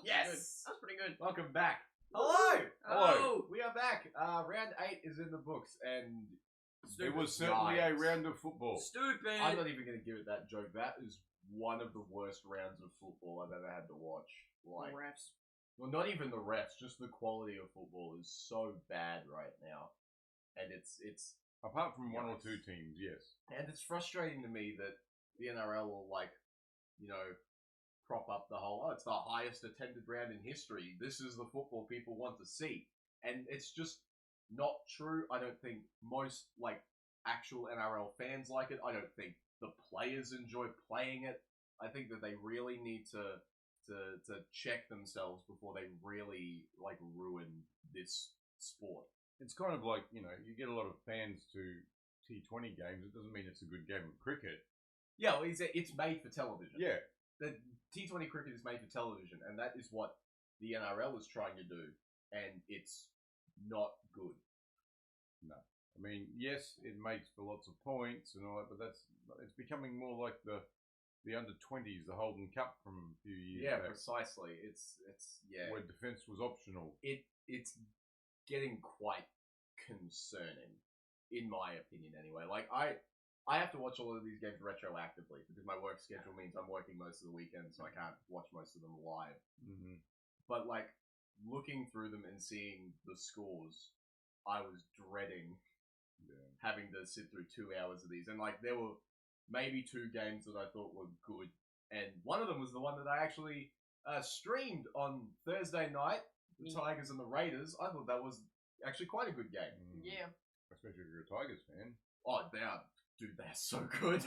Yes! That's pretty good. Welcome back. Hello! Hello! We are back. Round 8 is in the books, and it was certainly a Giants. round of football. Stupid! I'm not even going to give it that joke. That is one of the worst rounds of football I've ever had to watch. Like, refs. well, not even the refs, just the quality of football is so bad right now. And it's Apart from one or two teams, yes. and it's frustrating to me that the NRL will, like, you know, prop up the whole, oh, it's the highest attended round in history. This is the football people want to see. And it's just not true. I don't think most, like, actual NRL fans like it. I don't think the players enjoy playing it. I think that they really need to check themselves before they really, like, ruin this sport. It's kind of like, you know, you get a lot of fans to T20 games. It doesn't mean it's a good game of cricket. Yeah, well, it's made for television. Yeah. The T20 cricket is made for television, and that is what the NRL is trying to do, and it's not good. No. I mean, yes, it makes for lots of points and all that, but it's becoming more like the under-20s, the Holden Cup from a few years back. Precisely. It's where defence was optional. It's getting quite concerning, in my opinion, anyway. Like, I have to watch all of these games retroactively because my work schedule means I'm working most of the weekend, so I can't watch most of them live. Mm-hmm. But, like, looking through them and seeing the scores, I was dreading having to sit through 2 hours of these. And, like, there were maybe 2 games that I thought were good. And one of them was the one that I actually streamed on Thursday night, the Tigers and the Raiders. I thought that was actually quite a good game. Yeah. Especially if you're a Tigers fan. Oh, dude, they're so good.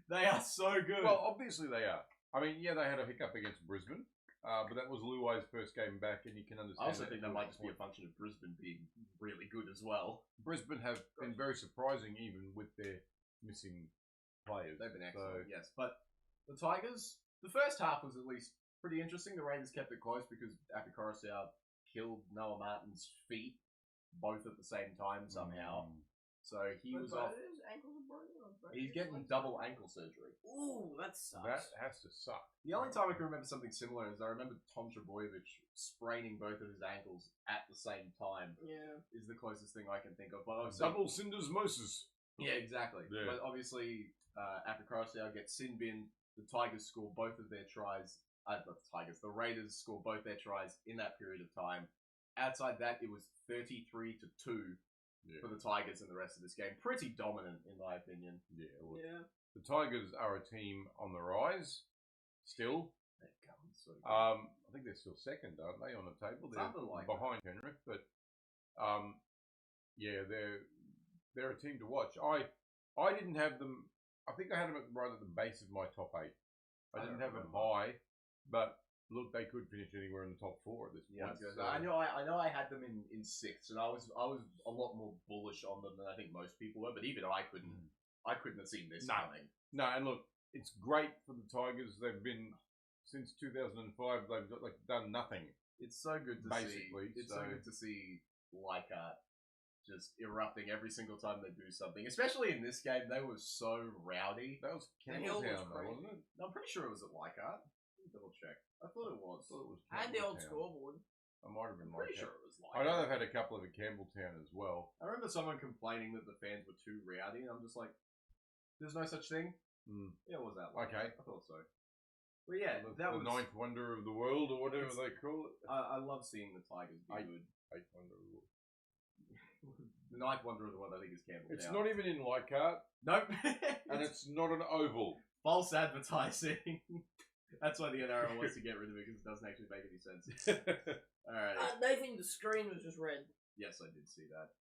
They are so good. Well, obviously they are. I mean, yeah, they had a hiccup against Brisbane, but that was Luai's first game back, and you can understand. I also think that might just be a function of Brisbane being really good as well. Brisbane have been very surprising, even with their missing players. They've been excellent, yes. But the Tigers, the first half was at least pretty interesting. The Raiders kept it close because Apicorosia killed Noah Martin's feet both at the same time somehow. So he was off. His ankles are broken. He's getting double ankle surgery. Ooh, that sucks. That has to suck. The only time I can remember something similar is I remember Tom Trbojevic spraining both of his ankles at the same time. Yeah. Is the closest thing I can think of. But double syndesmosis. Yeah, exactly. Yeah. But obviously, Apicorosia gets sin bin. The Tigers score both of their tries. Not the Tigers. The Raiders score both their tries in that period of time. Outside that, it was 33-2 for the Tigers in the rest of this game. Pretty dominant, in my opinion. Yeah. Well, Yeah. the Tigers are a team on the rise. Still. They're going so good. I think they're still second, aren't they, on the table? They're Something like behind Penrith, but yeah, they're a team to watch. I didn't have them. I think I had them right at the base of my top 8. I didn't have them high, but look, they could finish anywhere in the top 4 at this point. Yeah, so. I know I had them in 6th, and I was a lot more bullish on them than I think most people were. But even I couldn't have seen this coming. No, and look, it's great for the Tigers. They've been since 2005. They've done nothing. It's so good to basically. See. It's so good to see Leichhardt just erupting every single time they do something. Especially in this game, they were so rowdy. That was Campbelltown, wasn't it? I'm pretty sure it was at Leichhardt. Double check. I thought it was. And the old scoreboard. I might have been pretty sure it was Leichhardt. I know they've had a couple of at Campbelltown as well. I remember someone complaining that the fans were too rowdy, and I'm just like, there's no such thing? Yeah, it was that one. Okay. I thought so. But yeah, that was the 9th wonder of the world, or whatever they call it. I love seeing the Tigers be good. 8th wonder of the world. The 9th wonder of the world, I think, is Campbelltown. It's not even in Leichhardt. Nope. And it's not an oval. False advertising. That's why the NRL wants to get rid of it, because it doesn't actually make any sense. Alright. They think the screen was just red. Yes, I did see that.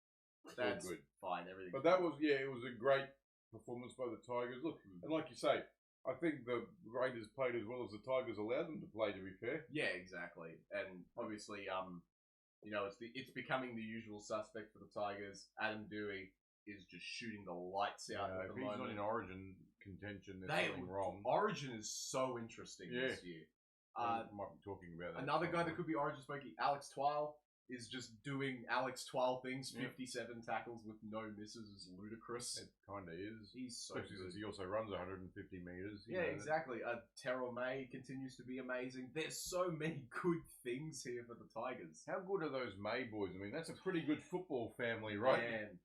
That's good. Fine, everything. But that was, it was a great performance by the Tigers. Look, and like you say, I think the Raiders played as well as the Tigers allowed them to play, to be fair. Yeah, exactly. And obviously, you know, it's becoming the usual suspect for the Tigers. Adam Dewey is just shooting the lights out at the if he's moment. not in Origin contention, there's something wrong. Origin is so interesting this year. Might be talking about that. Another guy that could be Origin smoky, Alex Twile. is just doing Alex 12 things, Yeah. 57 tackles with no misses is ludicrous. It kind of is. He's so Especially good. since he also runs 150 meters. Yeah, exactly. Terrell May continues to be amazing. There's so many good things here for the Tigers. How good are those May boys? I mean, that's a pretty good football family, right? Man,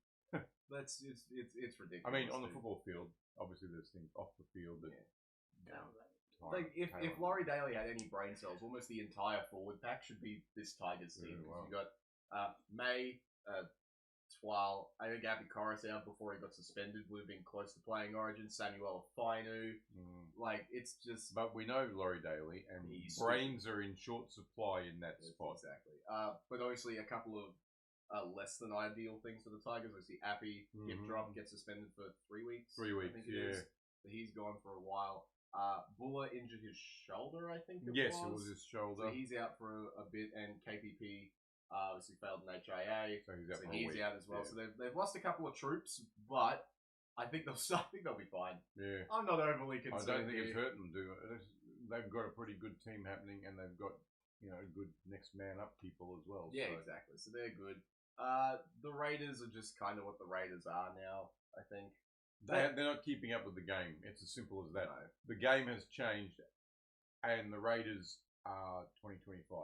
it's ridiculous. I mean, on the dude. football field, obviously there's things off the field that. Like if Laurie Daly had any brain cells, almost the entire forward pack should be this Tigers team. Yeah, wow. You got May, Twal. I think Abby Corris out before he got suspended would have been close to playing Origin. Samuel Fainu. Like it's just. But we know Laurie Daly, and He's brains are in short supply in that spot. Exactly. But obviously a couple of less than ideal things for the Tigers. Obviously, Appy hip drop gets suspended for 3 weeks. 3 weeks, I think it is. So he's gone for a while. Buller injured his shoulder, I think it was. Yes, it was his shoulder. So he's out for a bit, and KPP obviously failed an HIA, So he's out so for a he's week. out as well. Yeah. So they've lost a couple of troops, but I think they'll be fine. Yeah. I'm not overly I concerned. don't think it's here. hurt them. They've got a pretty good team happening, and they've got good next man up people as well. Yeah, so. exactly. So they're good. The Raiders are just kind of what the Raiders are now, I think. They're not keeping up with the game. It's as simple as that. No. The game has changed, and the Raiders are 2025.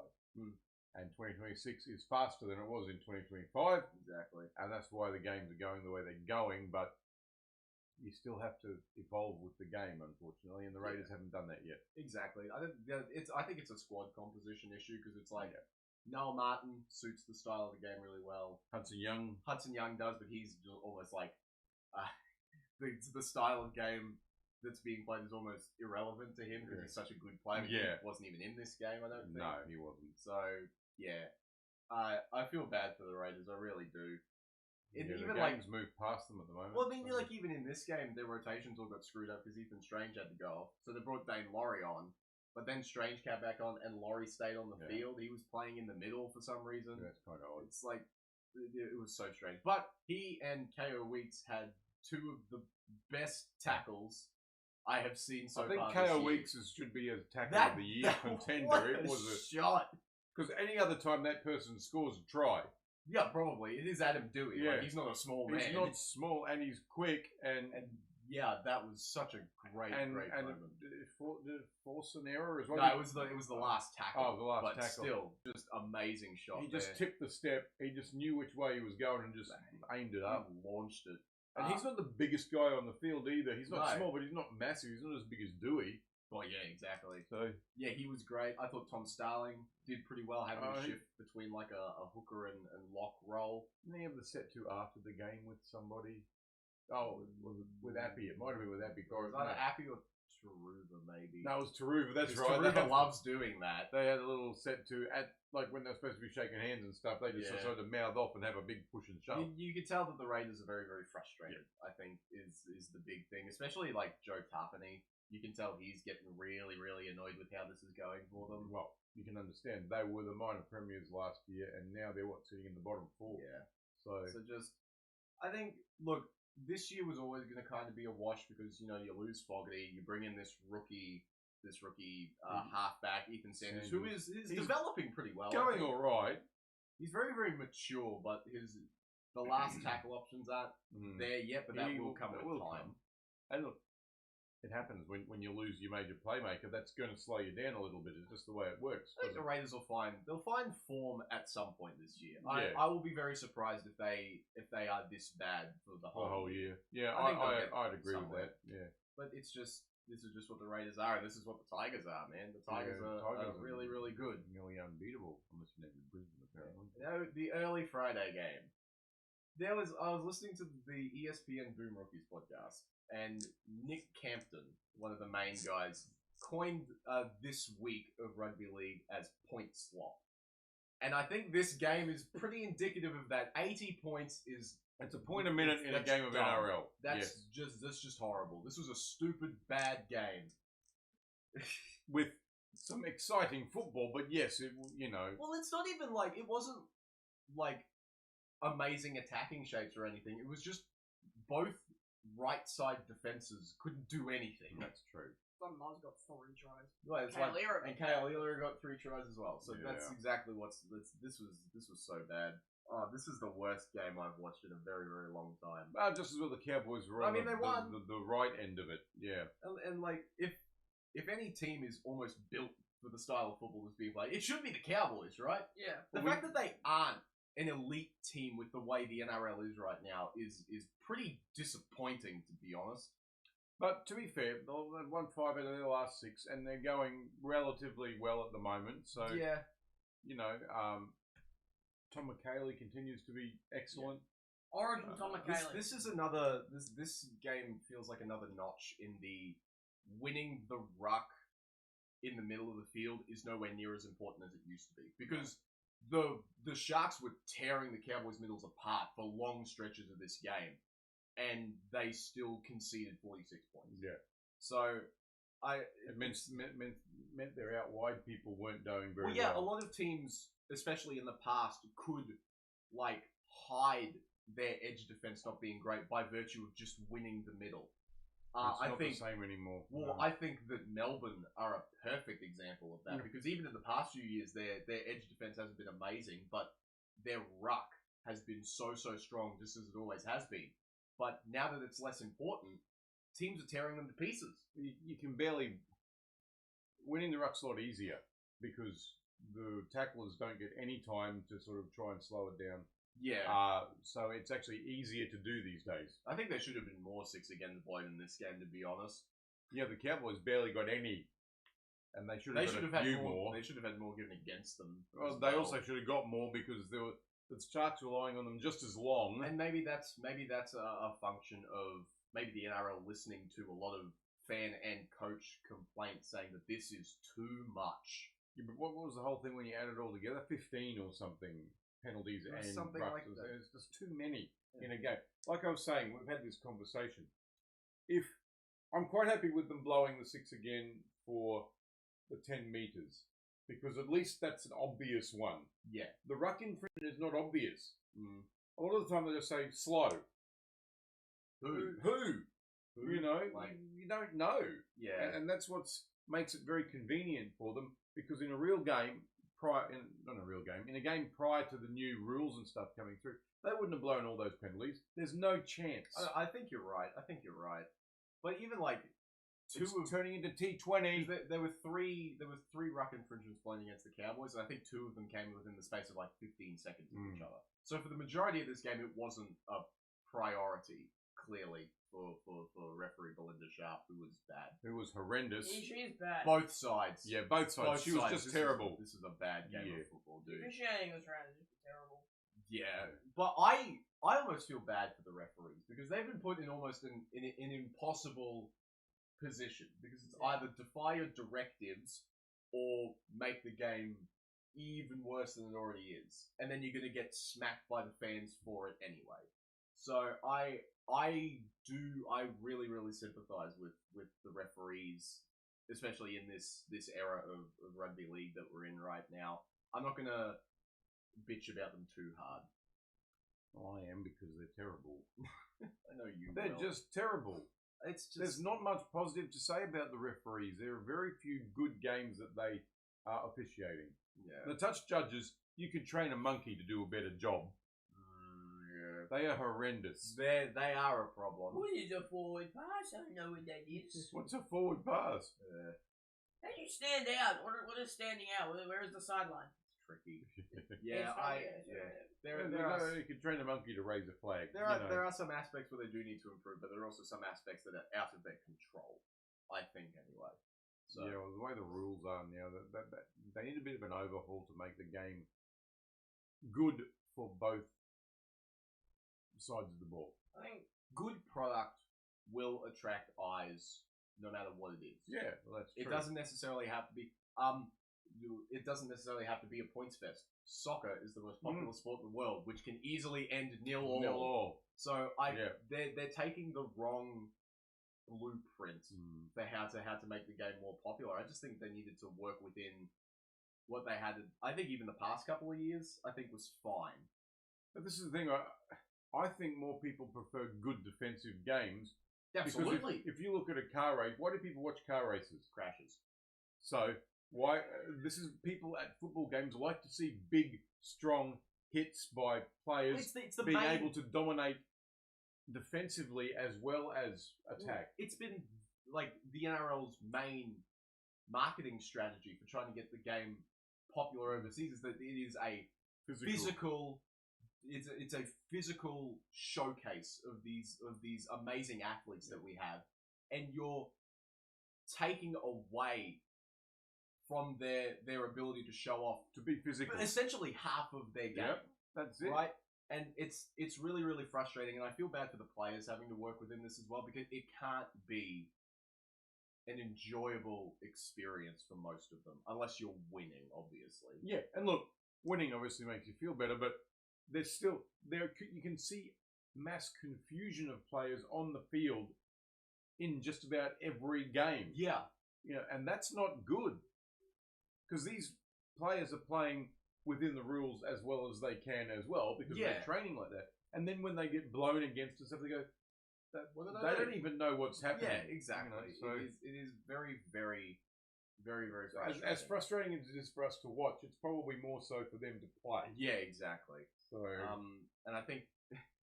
And 2026 is faster than it was in 2025. Exactly. And that's why the games are going the way they're going. But you still have to evolve with the game, unfortunately, and the Raiders haven't done that yet. Exactly. I think it's a squad composition issue because it's like Noel Martin suits the style of the game really well. Hudson Young does, but he's almost like the style of game that's being played is almost irrelevant to him because he's such a good player. Yeah. He wasn't even in this game, I don't think. No, he wasn't. So yeah, I feel bad for the Raiders. I really do. The Even game's moved past them at the moment. well, I mean, so- like even in this game, their rotations all got screwed up because Ethan Strange had to go off. So they brought Dane Laurie on, but then Strange came back on and Laurie stayed on the field. He was playing in the middle for some reason. That's kind of odd. It's like it was so strange. But he and KO Weeks had two of the best tackles I have seen so I think far. KO this year. Weeks should be a tackle of the year contender. What It was shot. because any other time that person scores a try. Yeah, probably. It is Adam Dewey. Yeah. Like, he's not a small man. He's not small and he's quick and yeah, that was such a great moment. Did it force an error as well? No, it was the last tackle. Oh, the last but tackle. still, just amazing shot. He just there. tipped the step. He just knew which way he was going and just aimed it up. Launched it. And he's not the biggest guy on the field either. He's not No. small, but he's not massive. He's not as big as Dewey. Well, yeah, exactly. So Yeah, he was great. I thought Tom Starling did pretty well having Oh, a he- shift between like a hooker and lock roll. didn't he have the set to after the game with somebody? Oh, was it with Appy? It might have been with Appy. It was either Appy or Taruva, maybe. No, it was Taruva. That's Because right. Taruva loves doing that. They had a little set to at like when they're supposed to be shaking hands and stuff. They just Yeah. sort of mouth off and have a big push and shove. You could tell that the Raiders are very, very frustrated. I think is the big thing, especially like Joe Tarpany. You can tell he's getting really, really annoyed with how this is going for them. Well, you can understand they were the minor premiers last year, and now they're sitting in the bottom four. Yeah. So So just, I think, look, this year was always going to kind of be a wash because you lose Fogarty, you bring in this rookie halfback Ethan Sanders, who is He's developing pretty well. I going think. all right. He's very, very mature, but the last tackle options aren't there yet. But that will come with time. And look, it happens when you lose your major playmaker. That's going to slow you down a little bit. It's just the way it works. I think the Raiders will find form at some point this year. Yeah. I will be very surprised if they are this bad for the The whole year. Yeah, I think they'll get I'd agree with somewhere. that. Yeah. But this is just what the Raiders are, and this is what the Tigers are, man. The Tigers are really, really good. Nearly unbeatable, unless you name Brisbane, apparently. The early Friday game. I was listening to the ESPN Boom Rookies podcast, and Nick Campton, one of the main guys, coined this week of rugby league as PointSlop. And I think this game is pretty indicative of that. 80 points is... It's a point a minute in a that's game of dumb. NRL. That's Yes. just horrible. This was a stupid, bad game. With some exciting football, but yes, Well, it's not even like... It wasn't like amazing attacking shapes or anything. It was just both right side defenses couldn't do anything. that's true. Sometimes got 3 tries. Well, it's Kale like, Lira and got Kale Lira got 3 tries as well. So that's Yeah. exactly this was so bad. Oh, this is the worst game I've watched in a very, very long time. Just as well the Cowboys were I on mean, they won. the right end of it. Yeah. And like, if any team is almost built for the style of football that's being played, it should be the Cowboys, right? Yeah. The fact that they aren't an elite team with the way the NRL is right now is pretty disappointing, to be honest. But to be fair, they've won 5 out of their last 6, and they're going relatively well at the moment. So, Yeah. you know, Tom McHaley continues to be excellent. Origin Tom McHaley. This is another. This game feels like another notch in the winning the ruck in the middle of the field is nowhere near as important as it used to be, because the Sharks were tearing the Cowboys' middles apart for long stretches of this game, and they still conceded 46 points. Yeah. So It meant their out wide people weren't doing very well. Yeah, well. a lot of teams, especially in the past, could like hide their edge defense not being great by virtue of just winning the middle. It's I not think the same anymore. Well, No. I think that Melbourne are a perfect example of that, Yeah. because even in the past few years, their edge defense hasn't been amazing, but their ruck has been so strong, just as it always has been. But now that it's less important, teams are tearing them to pieces. You can barely... Winning the ruck's a lot easier, because the tacklers don't get any time to sort of try and slow it down. Yeah, So it's actually easier to do these days. I think there should have been more 6 against Boyd in this game, to be honest. Yeah, the Cowboys barely got any, and they should They have should got have a had few more. They should have had more given against them. Well, as they also should have got more, because the Sharks were relying on them just as long. And maybe that's a function of maybe the NRL listening to a lot of fan and coach complaints saying that this is too much. Yeah, but what was the whole thing when you add it all together? 15 or something penalties It was and something rucks. like that. There's just too many in a game. Like I was saying, we've had this conversation. If I'm quite happy with them blowing the 6 again for the 10 meters, because at least that's an obvious one. Yeah. The ruck infringement is not obvious. Mm. A lot of the time they just say slow. Who? You know, Like, you don't know. yeah. And that's what makes it very convenient for them, because in a real game, in a game prior to the new rules and stuff coming through, they wouldn't have blown all those penalties. There's no chance. I think you're right. But even like It's turning into T20. there were three ruck infringements blown against the Cowboys, and I think 2 of them came within the space of like 15 seconds of each other. So for the majority of this game, it wasn't a priority, clearly, for referee Belinda Sharp, who was bad. Who was horrendous. She's bad. Both sides. Yeah, both sides. She was just terrible. This is a bad game Yeah. of football, dude. Officiating this round is just terrible. Yeah, but I almost feel bad for the referees, because they've been put in almost an impossible position, because it's either defy your directives or make the game even worse than it already is, and then you're going to get smacked by the fans for it anyway. So I really sympathize with the referees, especially in this era of rugby league that we're in right now. I'm not going to bitch about them too hard. I am, because they're terrible. I know you They're will. just terrible. It's just... There's not much positive to say about the referees. There are very few good games that they are officiating. Yeah. The touch judges, you could train a monkey to do a better job. Yeah. They are horrendous. They are a problem. What is a forward pass? I don't know what that is. What's a forward pass? How do you stand out? What is standing out? Where is the sideline? Tricky. Yeah, There You could train a monkey to raise a flag. are some aspects where they do need to improve, but there are also some aspects that are out of their control, I think, anyway. So Yeah, well, the way the rules are now, that they need a bit of an overhaul to make the game good for both sides of the ball. I think good product will attract eyes no matter what it is. Yeah, well, that's true. It doesn't necessarily have to be it doesn't necessarily have to be a points fest. Soccer is the most popular sport in the world, which can easily end 0-0. So they're taking the wrong blueprint for how to make the game more popular. I just think they needed to work within what they had. I think even the past couple of years, I think was fine. But this is the thing. I think more people prefer good defensive games Absolutely. Because if you look at a car race, why do people watch car races? Crashes. So why? This is people at football games like to see big, strong hits by players It's the being main, able to dominate defensively as well as attack. It's been like the NRL's main marketing strategy for trying to get the game popular overseas is that it is a physical. It's a physical showcase of these amazing athletes that we have, and you're taking away from their ability to show off To be physical. essentially half of their game. Yep, that's it. Right? And it's really, really frustrating, and I feel bad for the players having to work within this as well, because it can't be an enjoyable experience for most of them, unless you're winning, obviously. Yeah, and look, winning obviously makes you feel better, but there's still you can see mass confusion of players on the field in just about every game. Yeah. You know, and that's not good, because these players are playing within the rules as well as they can as well, because they're training like that. And then when they get blown against and stuff, they go, they don't even know what's happening. Yeah, exactly. You know, so it is very, very, very, very frustrating. as frustrating as it is for us to watch, it's probably more so for them to play. Yeah, exactly. So, and I think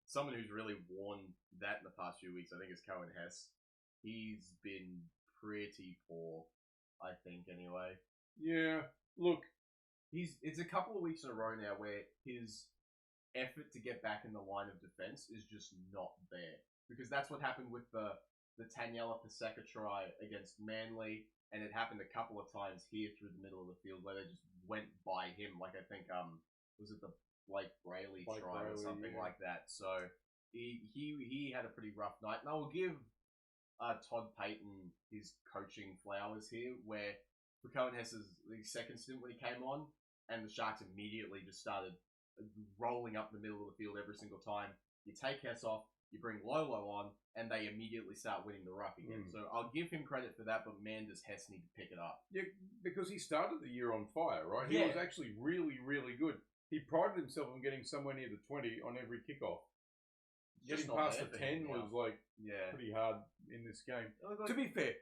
someone who's really worn that in the past few weeks, I think, is Cohen Hess. He's been pretty poor, I think, anyway. yeah, look, It's a couple of weeks in a row now where his effort to get back in the line of defense is just not there, because that's what happened with the Taniela Paseka try against Manly, and it happened a couple of times here through the middle of the field where they just went by him. Like, I think was it the Blake Brayley try or something like that? So he had a pretty rough night, and I will give Todd Payton his coaching flowers here, where for Cohen Hess's second stint when he came on, and the Sharks immediately just started rolling up the middle of the field every single time. You take Hess off, you bring Lolo on, and they immediately start winning the ruck again. So I'll give him credit for that, but man, does Hess need to pick it up. yeah, because he started the year on fire, right? He Yeah. was actually really, really good. He prided himself on getting somewhere near the 20 on every kickoff. Just Getting not past there the for him 10 now. was like Yeah. pretty hard in this game. Like, To be fair,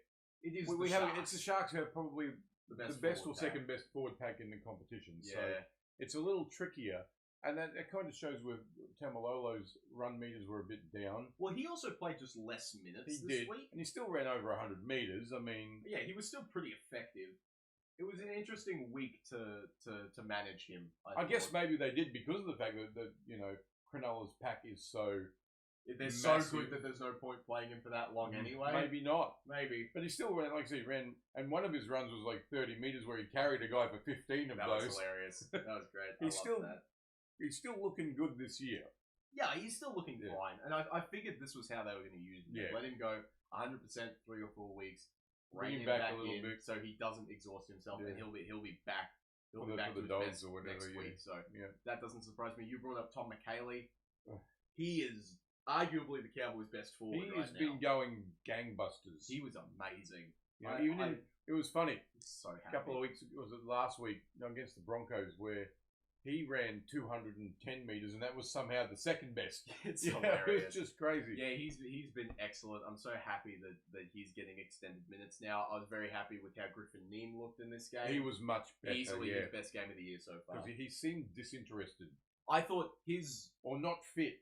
it is we the have Sharks. it's the Sharks who have probably the the best, best or forward pack. second best forward pack in the competition. Yeah. So it's a little trickier. And that kind of shows with Tamalolo's run meters were a bit down. Well, he also played just less minutes He this did. week. And he still ran over 100 meters. I mean, Yeah, he was still pretty effective. It was an interesting week to manage him. I guess thought. maybe they did because of the fact that you know, Cronulla's pack is so They're so massive. good that there's no point playing him for that long anyway. Maybe not. Maybe. But he still ran, like I said, he ran, and one of his runs was like 30 meters where he carried a guy for 15 of That those. was hilarious. That was great. He's I still- loved that. He's still looking good this year. Yeah, he's still looking Yeah. fine. And I figured this was how they were going to use him. Yeah. Let him go 100% 3 or 4 weeks. Bring Rein him him back back a little in bit. so he doesn't exhaust himself, Yeah. and he'll be back. He'll For be the- back for to the his Dogs best or whatever, next yeah. week. So Yeah. that doesn't surprise me. You brought up Tom McHaley. Oh. He is arguably the Cowboys' best forward He right has now. been going gangbusters. He was amazing. You know, it was funny. So A happy. couple of weeks, was it last week, against the Broncos, where he ran 210 meters, and that was somehow the second best. It's Yeah, hilarious. it was just crazy. Yeah, he's been excellent. I'm so happy that he's getting extended minutes now. I was very happy with how Griffin Neem looked in this game. He was much better. easily yeah. his best game of the year so far. Because he seemed disinterested I thought his or not fit.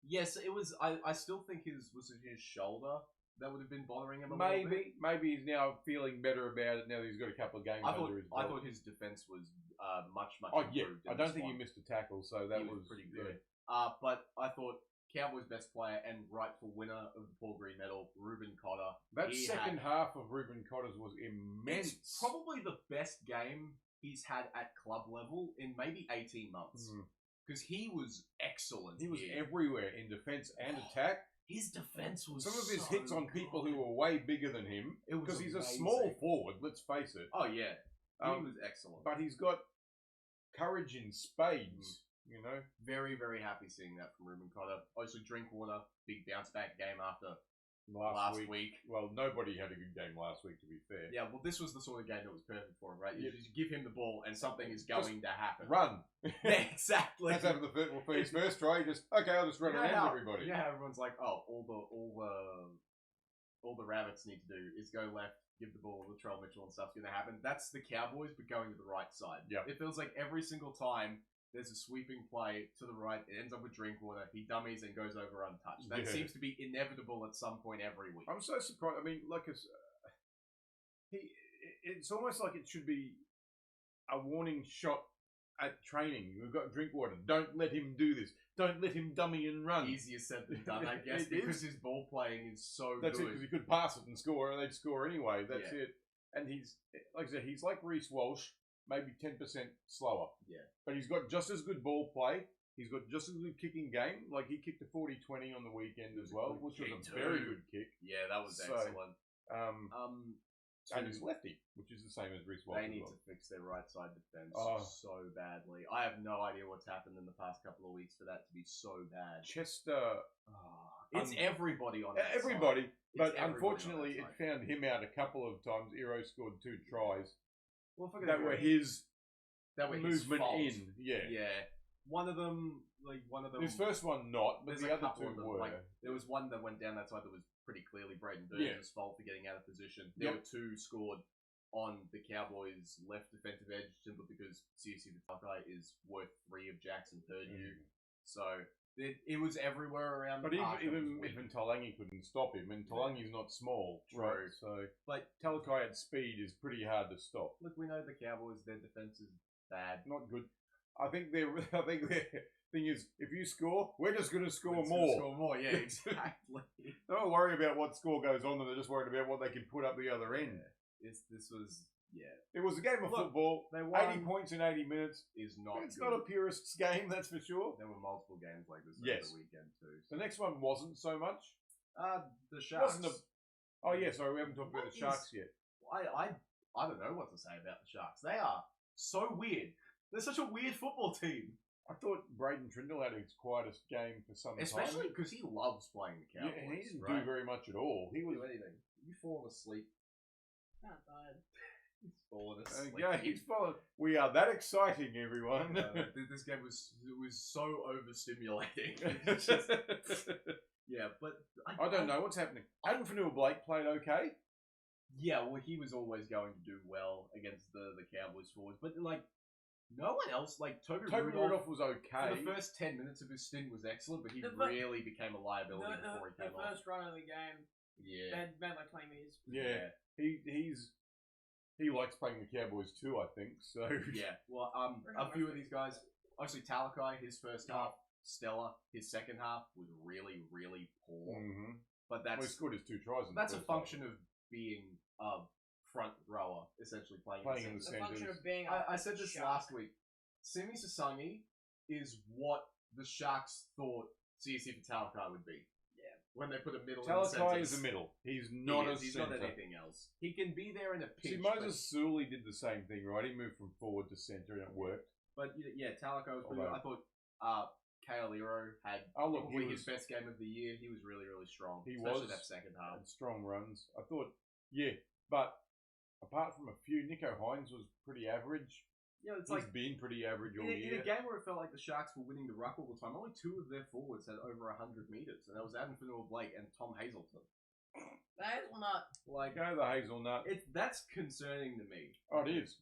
yes, it was. I still think his shoulder that would have been bothering him a little bit. Maybe he's now feeling better about it now that he's got a couple of games under his belt. I thought his defense was much Oh improved. yeah, in I don't this think one. he missed a tackle, so that He was pretty yeah. good. But I thought Cowboys' best player and rightful winner of the Paul Green Medal, Ruben Cotter. That He second had- half of Ruben Cotter's was immense. It's probably the best game he's had at club level in maybe 18 months. Mhm. Because he was excellent. He was here. everywhere in defense and attack. His defense was Some of his so hits on people good. who were way bigger than him, It was because he's a amazing. small forward. Let's face it. Oh yeah, he Um, was excellent. But he's got courage in spades. You know. Very, very happy seeing that from Ruben Cotter. Obviously, Drinkwater, big bounce back game after last week. Well, nobody had a good game last week, to be fair. Yeah, well, this was the sort of game that was perfect for him, right? You Yeah. just give him the ball and something is going to happen. Run. Yeah, exactly. That's happened for his first try. Just okay, I'll just run You know around how- everybody. You know how everyone's like, oh, all the all the Rabbits need to do is go left, give the ball to Latrell Mitchell and stuff's going to happen. That's the Cowboys, but going to the right side. Yep. It feels like every single time there's a sweeping play to the right, it ends up with Drinkwater, he dummies and goes over untouched. That seems to be inevitable at some point every week. I'm so surprised. I mean, like it's almost like it should be a warning shot at training. We've got Drinkwater. Don't let him do this. Don't let him dummy and run. Easier said than done, I guess, because his ball playing is so That's good. it, because he could pass it and score, and they'd score anyway. That's it. And he's, like I said, he's like Reece Walsh, maybe 10% slower. Yeah. But he's got just as good ball play. He's got just as good kicking game. Like, he kicked a 40-20 on the weekend as well, which was a very good kick. Yeah, that was excellent. And he's lefty, which is the same as Reece Walsh. They need to fix their right side defense so badly. I have no idea what's happened in the past couple of weeks for that to be so bad. Chester... it's everybody on that everybody, side. But unfortunately, it found him out a couple of times. Eero scored 2 tries. Well, that were his movement fault. in. Yeah. One of them. His first one not, but the other two were. Like, there was one that went down that side that was pretty clearly Braden Burns' fault for getting out of position. There were 2 scored on the Cowboys' left defensive edge simply because CC Vitaka is worth 3 of Jackson Purdue. So it was everywhere around. But even Talangi couldn't stop him, and Talangi's not small. True. Right? So, like, Talakai at speed is pretty hard to stop. Look, we know the Cowboys, their defense is bad. Not good. I think their thing is, if you score, we're just going to score more. Yeah, exactly. They don't worry about what score goes on, they're just worried about what they can put up the other end. This was. It was a game of football. They won. 80 points in 80 minutes is not. It's not a purist's game, that's for sure. There were multiple games like this over the weekend too. The next one wasn't so much. The Sharks. Oh yeah, sorry, we haven't talked about the Sharks yet. I don't know what to say about the Sharks. They are so weird. They're such a weird football team. I thought Braden Trindle had his quietest game for some time. Especially because he loves playing the Cowboys. Yeah, he didn't do very much at all. He was do anything. You fallen asleep. Not tired. He's fallen asleep. Yeah, he's fallen. We are that exciting, everyone. This game was so overstimulating. Yeah, but I don't know what's happening. Aiden Fanua-Blake played okay. Yeah, well, he was always going to do well against the Cowboys forwards, but like no one else. Like Toby Rudolph was okay. For the first 10 minutes of his stint was excellent, but he really became a liability before he came off. The first run of the game, they had like 20 meters. Yeah, he likes playing the Cowboys too, I think. So yeah, well, a few of these guys, obviously Talakai, his first half, stellar. His second half was really, really poor. Mm-hmm. But that's he scored his 2 tries. That's a function of being a front rower, essentially playing in the centers. I said this last week. Simi Sasangi is what the Sharks thought CSC for Talakai would be. Yeah, when they put a middle. Talakai is a middle. He's not He's not anything else. He can be there in a pinch. See, Moses Sully did the same thing, right? He moved from forward to centre and it worked. But yeah, Talakai was pretty good. I thought Kale Ero had his best game of the year. He was really, really strong. Especially that second half. Had strong runs. I thought, but apart from a few, Nico Hines was pretty average. Yeah, He's been pretty average all year. In a game where it felt like the Sharks were winning the ruck all the time, only 2 of their forwards had over 100 metres, and that was Adam Fanua-Blake and Tom Hazelton. The hazelnut. Like, the hazelnut. That's concerning to me. Oh, it is.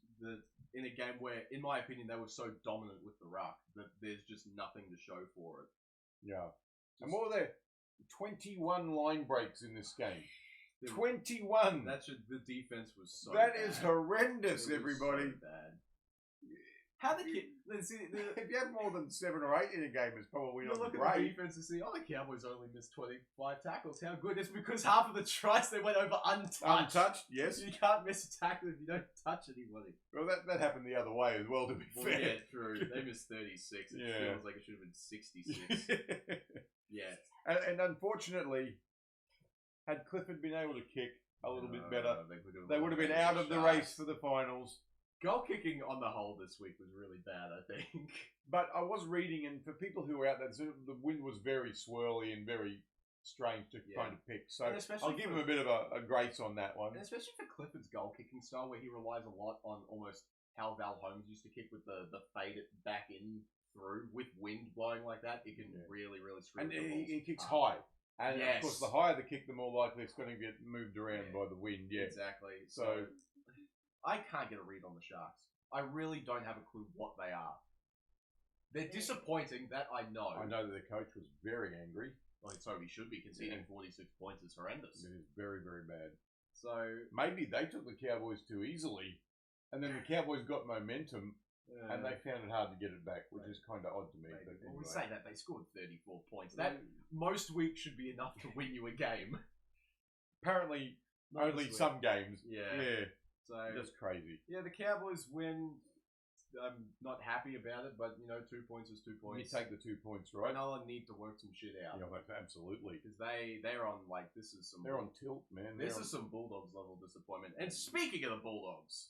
In a game where, in my opinion, they were so dominant with the ruck that there's just nothing to show for it. Yeah. And what were there? 21 line breaks in this game. 21! The defense was so That bad. is horrendous, everybody. So bad. How the kid? If you have more than 7 or 8 in a game, it's probably not look great. At the defense and see, the Cowboys only missed 25 tackles. How good? It's because half of the tries they went over untouched. Untouched, yes. You can't miss a tackle if you don't touch anybody. Well, that happened the other way as well, to be fair. Yeah, true. They missed 36. It feels like it should have been 66. Yeah. And unfortunately, had Clifford been able to kick a little bit better, they would have been out of the race for the finals. Goal kicking on the whole this week was really bad, I think. But I was reading, and for people who were out there, the wind was very swirly and very strange to kind of pick. So I'll give him a bit of a grace on that one. And especially for Clifford's goal kicking style, where he relies a lot on almost how Val Holmes used to kick with the fade it back in through with wind blowing like that. It can really, really screw. And he kicks high. And Yes. of course, the higher the kick, the more likely it's going to get moved around by the wind. Yeah. Exactly. So I can't get a read on the Sharks. I really don't have a clue what they are. They're disappointing, that I know. I know that the coach was very angry. Well, so he should be. Conceding 46 points is horrendous. It is very, very bad. So maybe they took the Cowboys too easily, and then the Cowboys got momentum, and they found it hard to get it back, which is kind of odd to me. Maybe. But Well, we anyway. say that they scored 34 points. That most weeks should be enough to win you a game. Apparently, Not only this week. some games. Yeah. Yeah. So Just crazy. yeah, the Cowboys win. I'm not happy about it, but 2 points is 2 You points. take the 2 points, right? Nolan need to work some shit out Yeah, absolutely. because they're on this is some They're on tilt, man. this is some Bulldogs level disappointment. And speaking of the Bulldogs,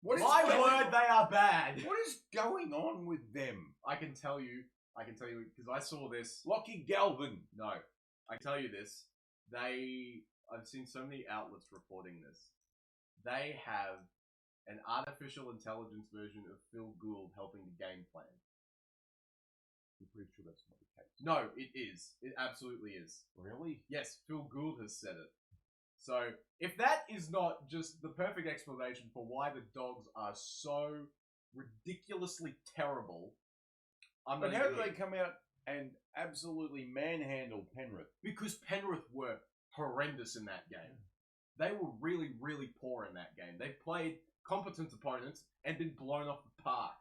What is my going- word, they are bad. What is going on with them? I can tell you because I saw this. Lockie Galvin. No, I can tell you this. I've seen so many outlets reporting this. They have an artificial intelligence version of Phil Gould helping the game plan. I'm pretty sure that's not the case. No, it is. It absolutely is. Really? Yes, Phil Gould has said it. So, if that is not just the perfect explanation for why the Dogs are so ridiculously terrible, I'm But not how even- did they come out and absolutely manhandle Penrith? Because Penrith were horrendous in that game. They were really, really poor in that game. They played competent opponents and been blown off the park.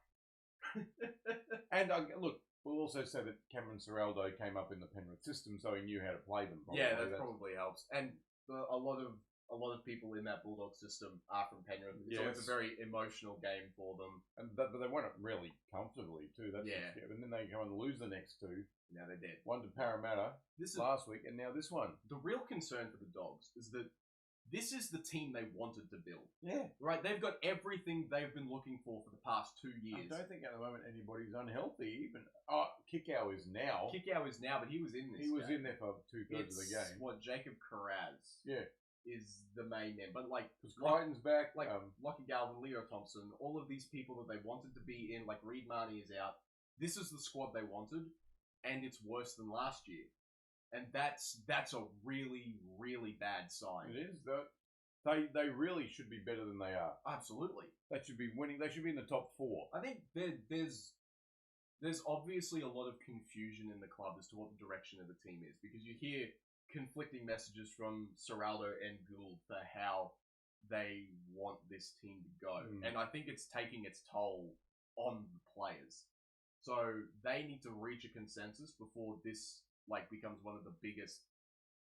And look, we'll also say that Cameron Ciraldo came up in the Penrith system, so he knew how to play them. Yeah, that probably helps. And a lot of people in that Bulldog system are from Penrith. So it's a Yes. very emotional game for them. But they won it really comfortably too. That's Yeah. And then they go and lose the next two. Now they're dead. One to Parramatta This is last week, and now this one. the real concern for the Dogs is that this is the team they wanted to build. Yeah. Right? They've got everything they've been looking for the past 2 I years. don't think at the moment anybody's unhealthy. Even Kickow is now. Kickout is now, but he was in this. He was game. in there for 2/3 of the game. What Jacob Carraz Yeah, is the main man, but because Crichton's back. like Lockie Galvin, Leo Thompson, all of these people that they wanted to be in, like Reed Marnie is out. This is the squad they wanted, and it's worse than last year, and that's a really, really bad sign. it is though. They really should be better than they are. Absolutely. They should be winning. They should be in the top 4. I think there's obviously a lot of confusion in the club as to what the direction of the team is, because you hear conflicting messages from Ciraldo and Gould for how they want this team to go. And I think it's taking its toll on the players. So they need to reach a consensus before this becomes one of the biggest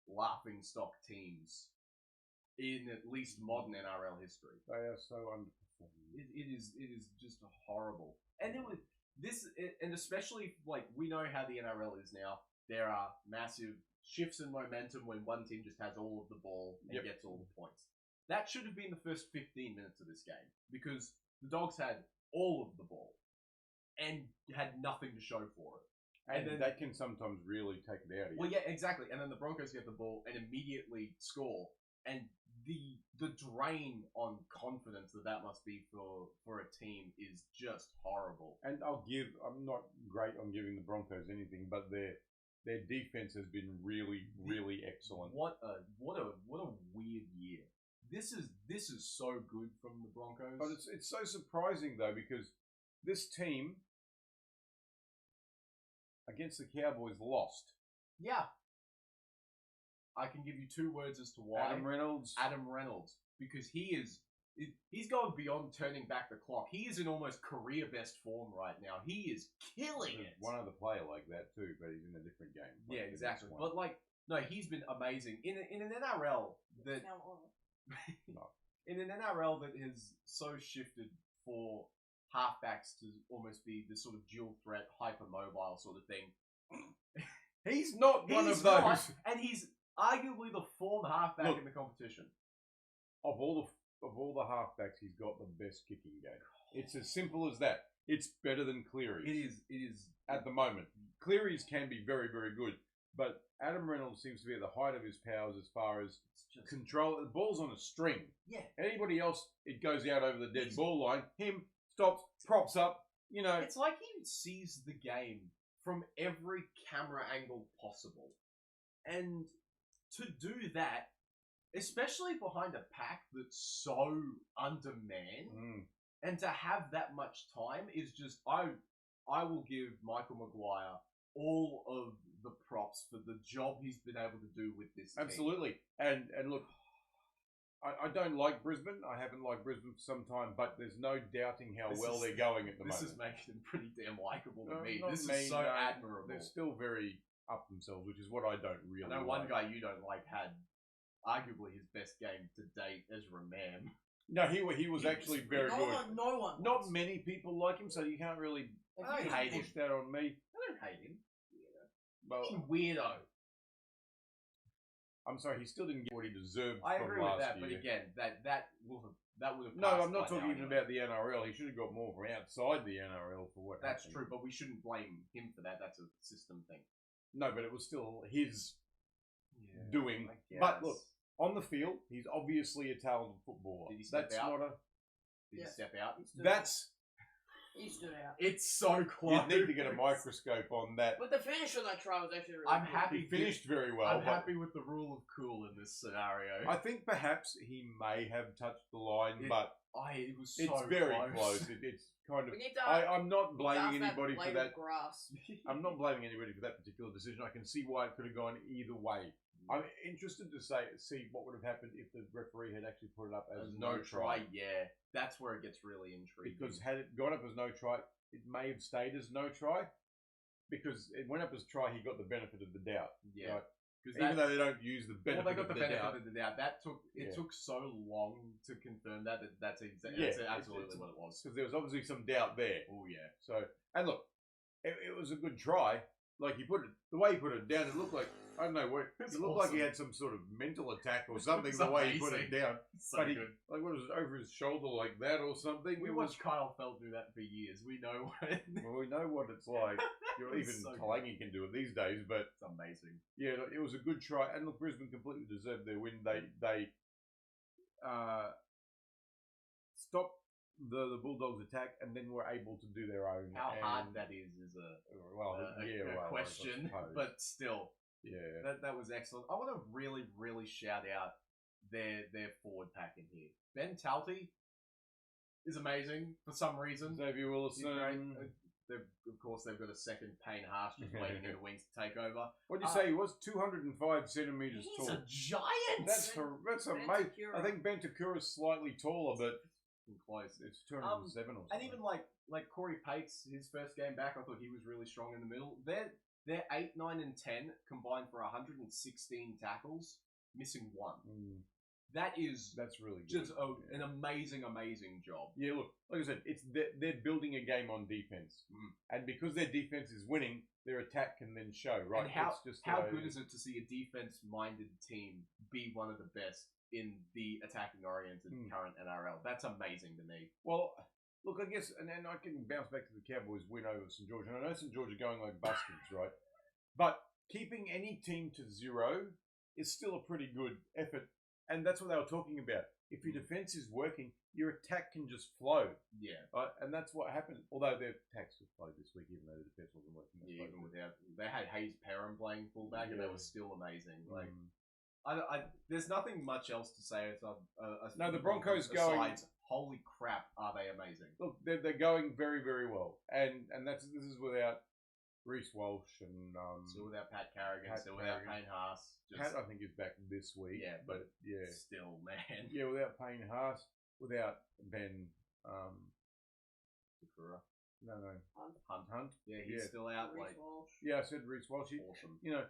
laughing stock teams in at least modern NRL history. They are so underperforming. It is just horrible. And and especially we know how the NRL is now. There are massive shifts in momentum when one team just has all of the ball and gets all the points. That should have been the first 15 minutes of this game, because the Dogs had all of the ball and had nothing to show for it. And then that can sometimes really take it out of you. Well, yeah, exactly. And then the Broncos get the ball and immediately score, and the drain on confidence that must be for a team is just horrible. And I'm not great on giving the Broncos anything, but their defense has been really, really excellent. What a weird year. This is so good from the Broncos. But it's so surprising though, because this team against the Cowboys lost. Yeah. I can give you 2 words as to why. Adam Reynolds. Because he's going beyond turning back the clock. He is in almost career best form right now. He is killing There's it. one other player like that too, but he's in a different game. Yeah, the exactly. next one. But no, he's been amazing in an NRL that in an NRL that has so shifted for halfbacks to almost be this sort of dual threat, hypermobile sort of thing. He's not one He's of those. not, and he's arguably the form halfback Look, in the competition. Of all the halfbacks, he's got the best kicking game. It's as simple as that. It's better than Cleary's. It is at the moment. Cleary's can be very, very good, but Adam Reynolds seems to be at the height of his powers as far as just control. The ball's on a string. yeah. Anybody else, it goes out over the dead ball line. Him stops, props up. It's like he sees the game from every camera angle possible, And to do that, especially behind a pack that's so undermanned, and to have that much time is just I will give Michael Maguire all of the props for the job he's been able to do with this team. Absolutely. And look, I don't like Brisbane. I haven't liked Brisbane for some time, but there's no doubting how well they're going at the moment. This is making them pretty damn likable to me. Not This me, is so no. admirable. They're still very up themselves, which is what I don't really I know like. one guy you don't like had arguably his best game to date, Ezra Mam. No, he was actually very good. No one. Not many people like him, so you can't really I don't hate him. push that on me. I don't hate him. Well, Weirdo. I'm sorry, he still didn't get what he deserved I from agree with last that, year. but again, that would have. No, I'm not talking even about the NRL. He should have got more from outside the NRL for what That's happened. true, but we shouldn't blame him for that. That's a system thing. No, but it was still his doing. I guess. But look, on the field, he's obviously a talented footballer. Did he step That's out? not a. Did he Yes. step out? That's. He stood out. It's so close. You need to get a microscope on that. But the finish on that try was actually really I'm good. happy. He finished very well. I'm but happy with the rule of cool in this scenario. I think perhaps he may have touched the line, but it was so it's very close. It's kind of. We need to. I'm not need to blaming ask anybody blade for of that. Grass. I'm not blaming anybody for that particular decision. I can see why it could have gone either way. I'm interested to see what would have happened if the referee had actually put it up as no try. Yeah, that's where it gets really intriguing. Because had it gone up as no try, it may have stayed as no try. Because it went up as try, he got the benefit of the doubt. Yeah. Right? Even though they don't use the benefit they got of the benefit doubt. of the doubt. That took took so long to confirm that's absolutely what it was. Because there was obviously some doubt there. Oh yeah. So, and look, it was a good try. Like he put it, the way he put it down, it looked like I don't know what. It looked like he had some sort of mental attack or something. The way he put it down, So but he, good. like what was it, over his shoulder like that or something. We watched Kyle Feld do that for years. We know what. Well, we know what it's like. Even So Talangi can do it these days, but it's amazing. yeah, it was a good try. And look, Brisbane completely deserved their win. They stopped the Bulldogs' attack and then were able to do their own. How hard that is a question, but still, yeah, that was excellent. I want to really shout out their forward pack in here. Ben Talty is amazing for some reason. Xavier Willison. Of course, they've got a second Payne Haas just waiting in the wings to take over. What did you say? He was 205 centimeters He's tall. a giant. That's amazing. I think Bentakura's slightly taller, but close. It's 207 or something. And even like Corey Pates, his first game back, I thought he was really strong in the middle. They're 8, 9, and 10 combined for 116 tackles, missing one. That's really good. Just an amazing job. Yeah, look, like I said, they're building a game on defense, and because their defense is winning, their attack can then show. Right? And how good is it to see a defense-minded team be one of the best in the attacking-oriented current NRL? That's amazing to me. Well, look, I guess, and then I can bounce back to the Cowboys' win over St. George, and I know St. George are going like buskins, right? But keeping any team to 0 is still a pretty good effort. And that's what they were talking about. If your defense is working, your attack can just flow. Yeah. Right? And that's what happened. Although their attacks were flowed this week, even though the defense wasn't working. Yeah, even without, they had Hayes Perham playing fullback, and they were still amazing. Like, there's nothing much else to say. No, the Broncos besides, holy crap, are they amazing? Look, they're going very, very well, and this is without Reece Walsh and still without Pat Carrigan, still without Payne Haas. Pat, I think, is back this week. Yeah, but yeah, still, man. Yeah, without Payne Haas, without Ben Sakura. No. Hunt. Yeah, he's still out. Reece Walsh. Yeah, I said Reece Walsh. Awesome. You know,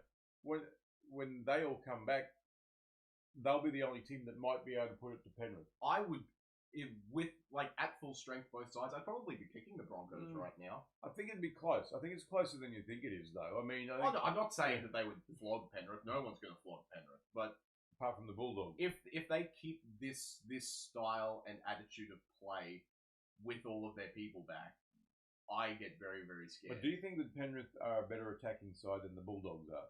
when they all come back, they'll be the only team that might be able to put it to Penrith. I would, with at full strength both sides, I'd probably be picking the Broncos right now. I think it'd be close. I think it's closer than you think it is, though. I mean, I'm not saying that they would flog Penrith. No one's going to flog Penrith, but apart from the Bulldogs, if they keep this style and attitude of play with all of their people back, I get very, very scared. But do you think that Penrith are a better attacking side than the Bulldogs are?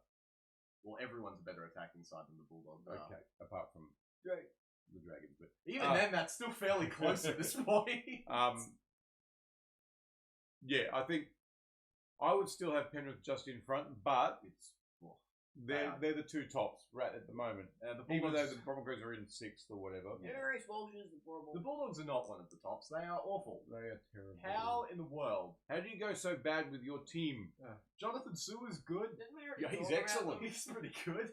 Well, everyone's a better attacking side than the Bulldogs are. Okay, apart from the Dragons, but even then, that's still fairly close at this point. Yeah, I think I would still have Penrith just in front, but They're the two tops right at the moment. The Even though Bulldogs, the Broncos are in 6th or whatever. Generous Walsh is the problem. the Bulldogs are not one of the tops. They are awful. They are terrible. How in the world? How do you go so bad with your team? Jonathan Sua's good. Didn't we already Yeah, he's talk about excellent. them? He's pretty good.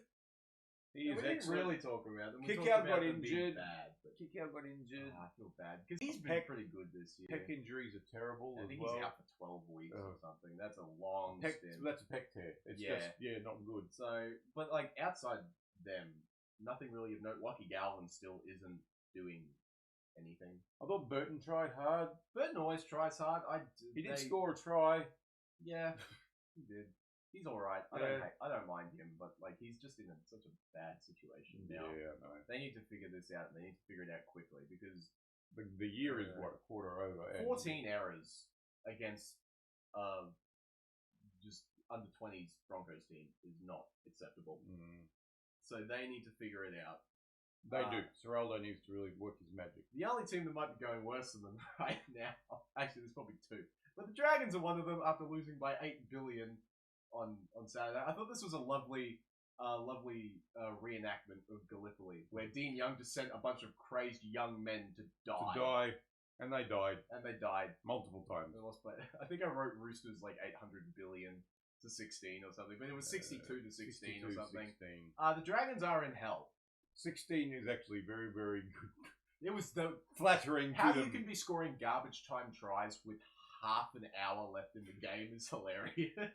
He is we didn't excellent. really talk about them. We Kick talked out about got them being injured. Bad, but Kickout got injured. I feel bad because he's been Peck- pretty good this year. Pec injuries are terrible I as think well. he's out for 12 weeks or something. That's a long Pec, stint. that's a pec tear. It's just not good. So, but like outside them, nothing really of note. Lucky Galvin still isn't doing anything. I thought Burton tried hard. Burton always tries hard. He did score a try. Yeah, he did. He's all right. I don't mind him, but like he's just in such a bad situation now. Yeah, no. They need to figure this out. They need to figure it out quickly because The year is what, a quarter over. 14 errors against just under 20s Broncos team is not acceptable. So they need to figure it out. They do. Seraldo needs to really work his magic. The only team that might be going worse than them right now, actually there's probably two, but the Dragons are one of them after losing by 8 billion on Saturday. I thought this was a lovely reenactment of Gallipoli, where Dean Young just sent a bunch of crazed young men to die. And they died. And they died. Multiple times. They lost by, I think I wrote Roosters like 800 billion to 16 or something, but it was 62 to 16 or something. 16. The Dragons are in hell. 16 is actually very, very good. It was the Flattering how to you them. can be scoring garbage time tries with half an hour left in the game is hilarious.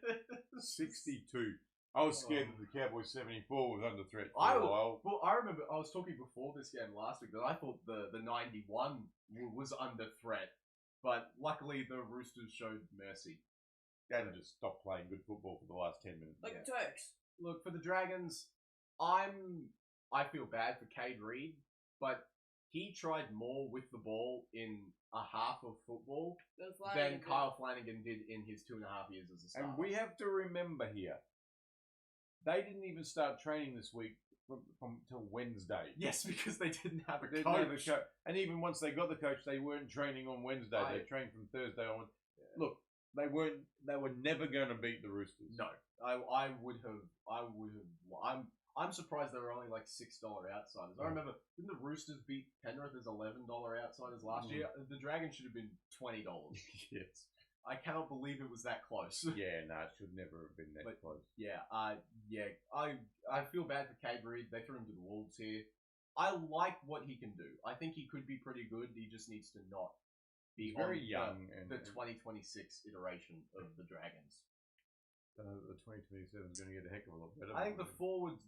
62. I was scared that the Cowboys 74 was under threat for I a while. Well, I remember I was talking before this game last week that I thought the 91 was under threat, but luckily the Roosters showed mercy. And just stopped playing good football for the last 10 minutes. Like the Turks. Look, for the Dragons, I feel bad for Cade Reed, but he tried more with the ball in a half of football than Kyle Flanagan did in his 2.5 years as a starter. And we have to remember here, they didn't even start training this week until Wednesday. Yes, because they didn't have a They didn't have coach. And even once they got the coach, they weren't training on Wednesday. They trained from Thursday on. Yeah. Look, they were never going to beat the Roosters. No, I would have. I'm surprised they were only like $6 outsiders. I remember, didn't the Roosters beat Penrith as $11 outsiders last year? The Dragons should have been $20. Yes. I cannot believe it was that close. Yeah, no, it should never have been that close. Yeah, I feel bad for Cade Reed. They threw him to the Wolves here. I like what he can do. I think he could be pretty good. He just needs to not be very young. The 2026 iteration of the Dragons. The 2027 is going to get a heck of a lot better. I think the forwards,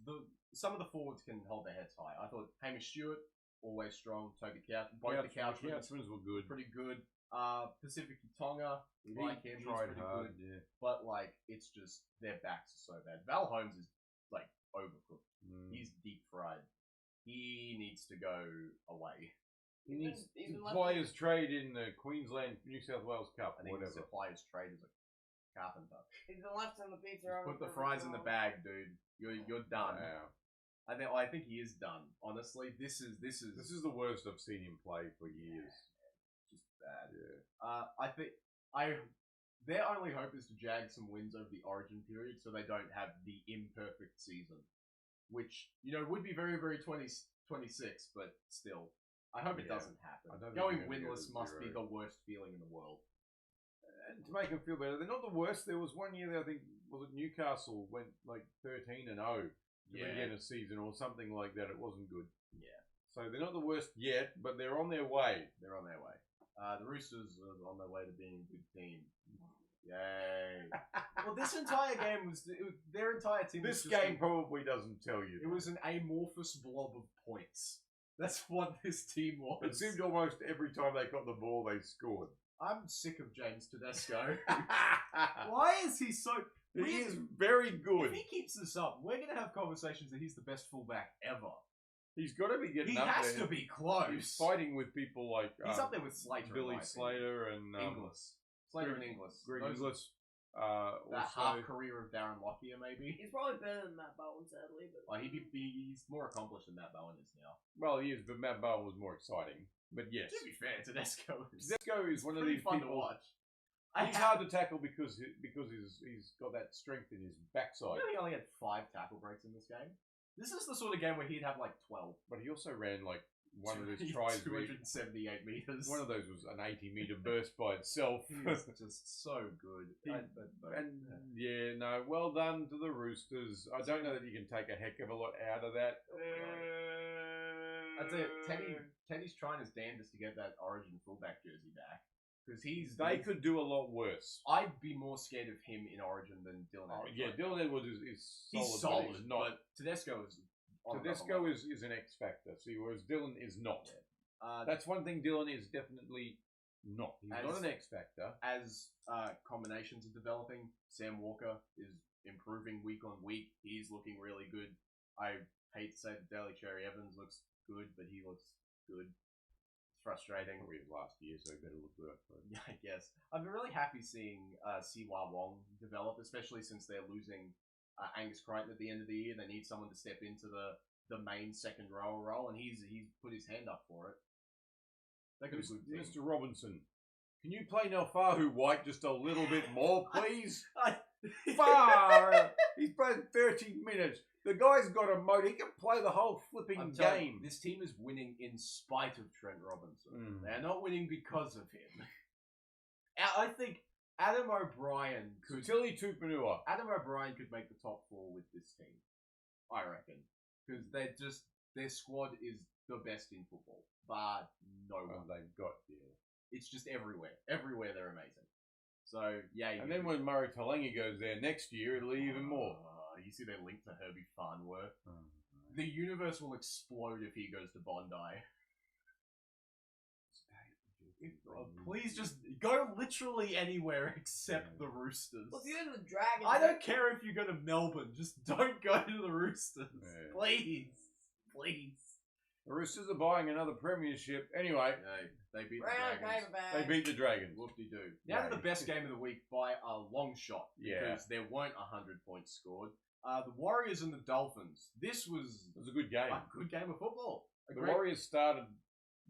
some of the forwards can hold their heads high. I thought Hamish Stewart, always strong. Toby Couch, both the Couchmans were good. pretty good. Pacific Tonga, we like him. He's tried pretty hard, good. yeah. But like, it's just their backs are so bad. Val Holmes is like overcooked. He's deep fried. He needs to go away. He needs to apply his trade in the Queensland New South Wales Cup. I think whatever. his supply his trade as a carpenter. He's been left on the pizza. Put the fries in the bag, dude. You're done. Wow. I think he is done. Honestly, this is the worst I've seen him play for years. Just bad. Yeah. I think their only hope is to jag some wins over the Origin period, so they don't have the imperfect season, which would be very, very 26. But still, I hope it doesn't happen. Going winless must be the worst feeling in the world. And to make them feel better, they're not the worst. There was one year that I think was it Newcastle went like 13-0 to begin a season or something like that. It wasn't good. Yeah. So they're not the worst yet, but they're on their way. They're on their way. The Roosters are on their way to being a good team. Yay! Well, this entire game was their entire team. This game probably doesn't tell you. It was an amorphous blob of points. That's what this team was. It seemed almost every time they got the ball, they scored. I'm sick of James Tedesco. Why is he so... He is very good. If he keeps this up, we're going to have conversations that he's the best fullback ever. He's got to be getting up there. He has to be close. He's fighting with people like... he's up there with Slater. Billy Slater and... Inglis. Slater and Inglis. Greg Inglis. That half career of Darren Lockyer, maybe. He's probably better than Matt Bowen, sadly. But he's more accomplished than Matt Bowen is now. Well, he is, but Matt Bowen was more exciting. But yes. To be fair, Tedesco is one of these fun people. to watch. He's hard to tackle because he's got that strength in his backside. He only had 5 tackle breaks in this game. This is the sort of game where he'd have like 12. But he also ran like one of his tries. 278 meters. One of those was an 80-meter burst by itself. He's just so good. Well done to the Roosters. I don't know that you can take a heck of a lot out of that. I'd say Teddy's trying his damnedest to get that Origin fullback jersey back. Because they could do a lot worse. I'd be more scared of him in Origin than Dylan Edwards. Yeah, Dylan Edwards is solid. He's solid, but he's not. But Tedesco is... Tedesco is an X factor, see, whereas Dylan is not. That's one thing Dylan is definitely not. He's not an X factor. As combinations are developing, Sam Walker is improving week on week. He's looking really good. I hate to say that Daly Cherry Evans looks good, but he looks good. Frustrating. Probably his last year, so he better look good. Yeah, I guess. I've been really happy seeing Siwa Wong develop, especially since they're losing Angus Crichton at the end of the year. They need someone to step into the main second rower role, and he's put his hand up for it. They got a good team. Mr. Robinson, can you play Naufahu White just a little bit more, please? Far out. He's played 13 minutes. The guy's got a motor. He can play the whole flipping game. This team is winning in spite of Trent Robinson. They're not winning because of him. I think Adam O'Brien could... Tilly Tupanua. Adam O'Brien could make the top 4 with this team. I reckon. Because their squad is the best in football. But no one. They've got, It's just everywhere. Everywhere they're amazing. So, yeah. And then when Murray Talangi goes there next year, it'll be even more. You see their link to Herbie Farnworth. The universe will explode if he goes to Bondi. Please just go literally anywhere except the Roosters. Well, if you go to the Dragons... I don't care if you go to Melbourne. Just don't go to the Roosters. Yeah. Please. Please. The Roosters are buying another premiership. Anyway. They beat the Dragons. They beat the Dragons. Whoop-de-doo. Now the best game of the week by a long shot. Because there weren't 100 points scored. The Warriors and the Dolphins. This was a good game. A good game of football. Warriors started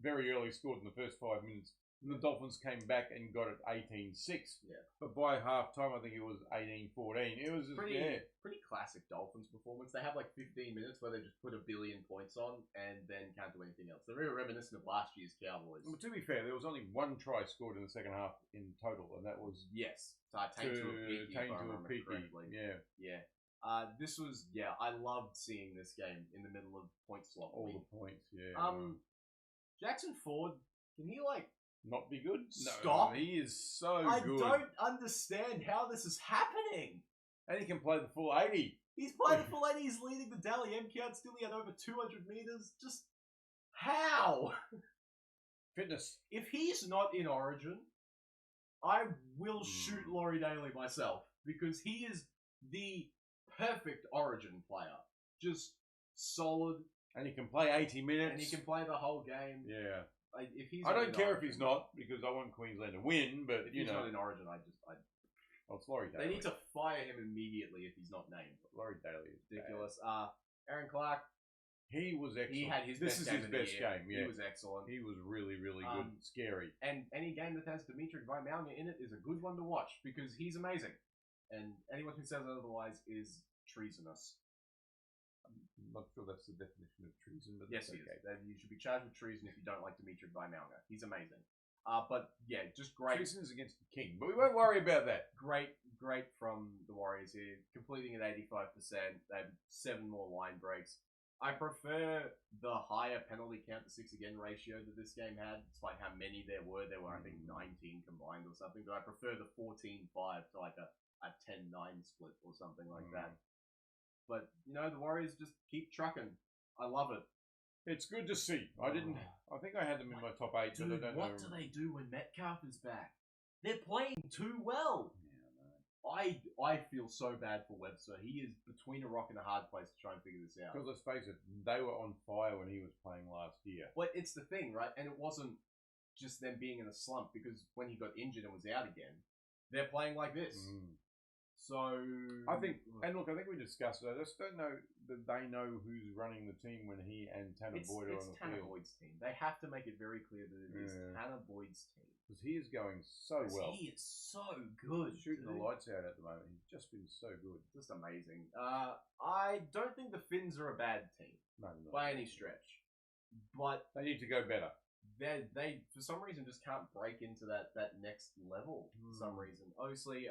very early, scored in the first 5 minutes. And the Dolphins came back and got it 18-6. Yeah. But by half time, I think it was 18-14. It was just, pretty classic Dolphins performance. They have like 15 minutes where they just put a billion points on and then can't do anything else. They're very reminiscent of last year's Cowboys. Well, to be fair, there was only one try scored in the second half in total, and that was Taintu Apiki. Yeah. This was I loved seeing this game in the middle of PointSlop. All the points, yeah. Jackson Ford, can he not be good? Stop. No, he is so good. I don't understand how this is happening. And he can play the full 80. He's playing the full 80. He's leading the Dally M count. Still, he had over 200 meters. Just how? Fitness. If he's not in Origin, I will shoot Laurie Daly myself because he is the perfect Origin player. Just solid. And he can play 80 minutes. And he can play the whole game. Yeah. If he's I don't care if he's not, because I want Queensland to win, but, if he's not in Origin, it's Laurie Daly. They need to fire him immediately if he's not named. Laurie Daly is ridiculous. Aaron Clark. He was excellent. He had his best game. Yeah. He was excellent. He was really, really good. Scary. And any game that has Dimitri Vaimalia in it is a good one to watch, because he's amazing. And anyone who says otherwise is treasonous. I'm not sure that's the definition of treason, but yes, he is. You should be charged with treason if you don't like Dimitri Vaimalia. He's amazing. But yeah, just great. Treason is against the king, but we won't worry about that. Great from the Warriors here, completing at 85%. They have 7 more line breaks. I prefer the higher penalty count to 6 again ratio that this game had, despite how many there were. There were, I think, 19 combined or something. But I prefer the 14-5 to like a 10-9 split or something like that. But, the Warriors just keep trucking. I love it. It's good to see. I think I had them in my top 8. Dude, but I don't know. What do they do when Metcalf is back? They're playing too well. Yeah, I feel so bad for Webster. He is between a rock and a hard place to try and figure this out. Because let's face it, they were on fire when he was playing last year. But it's the thing, right? And it wasn't just them being in a slump, because when he got injured and was out again, they're playing like this. So I think, and look, I think we discussed it. I just don't know that they know who's running the team when he and Tanner Boyd are on the Tanner field. Boyd's team. They have to make it very clear that it is Tanner Boyd's team. Because he is going so well. He is so good. Shooting the lights out at the moment. He's just been so good. Just amazing. I don't think the Finns are a bad team. No, by any stretch. But they need to go better. They for some reason just can't break into that next level for some reason. Obviously,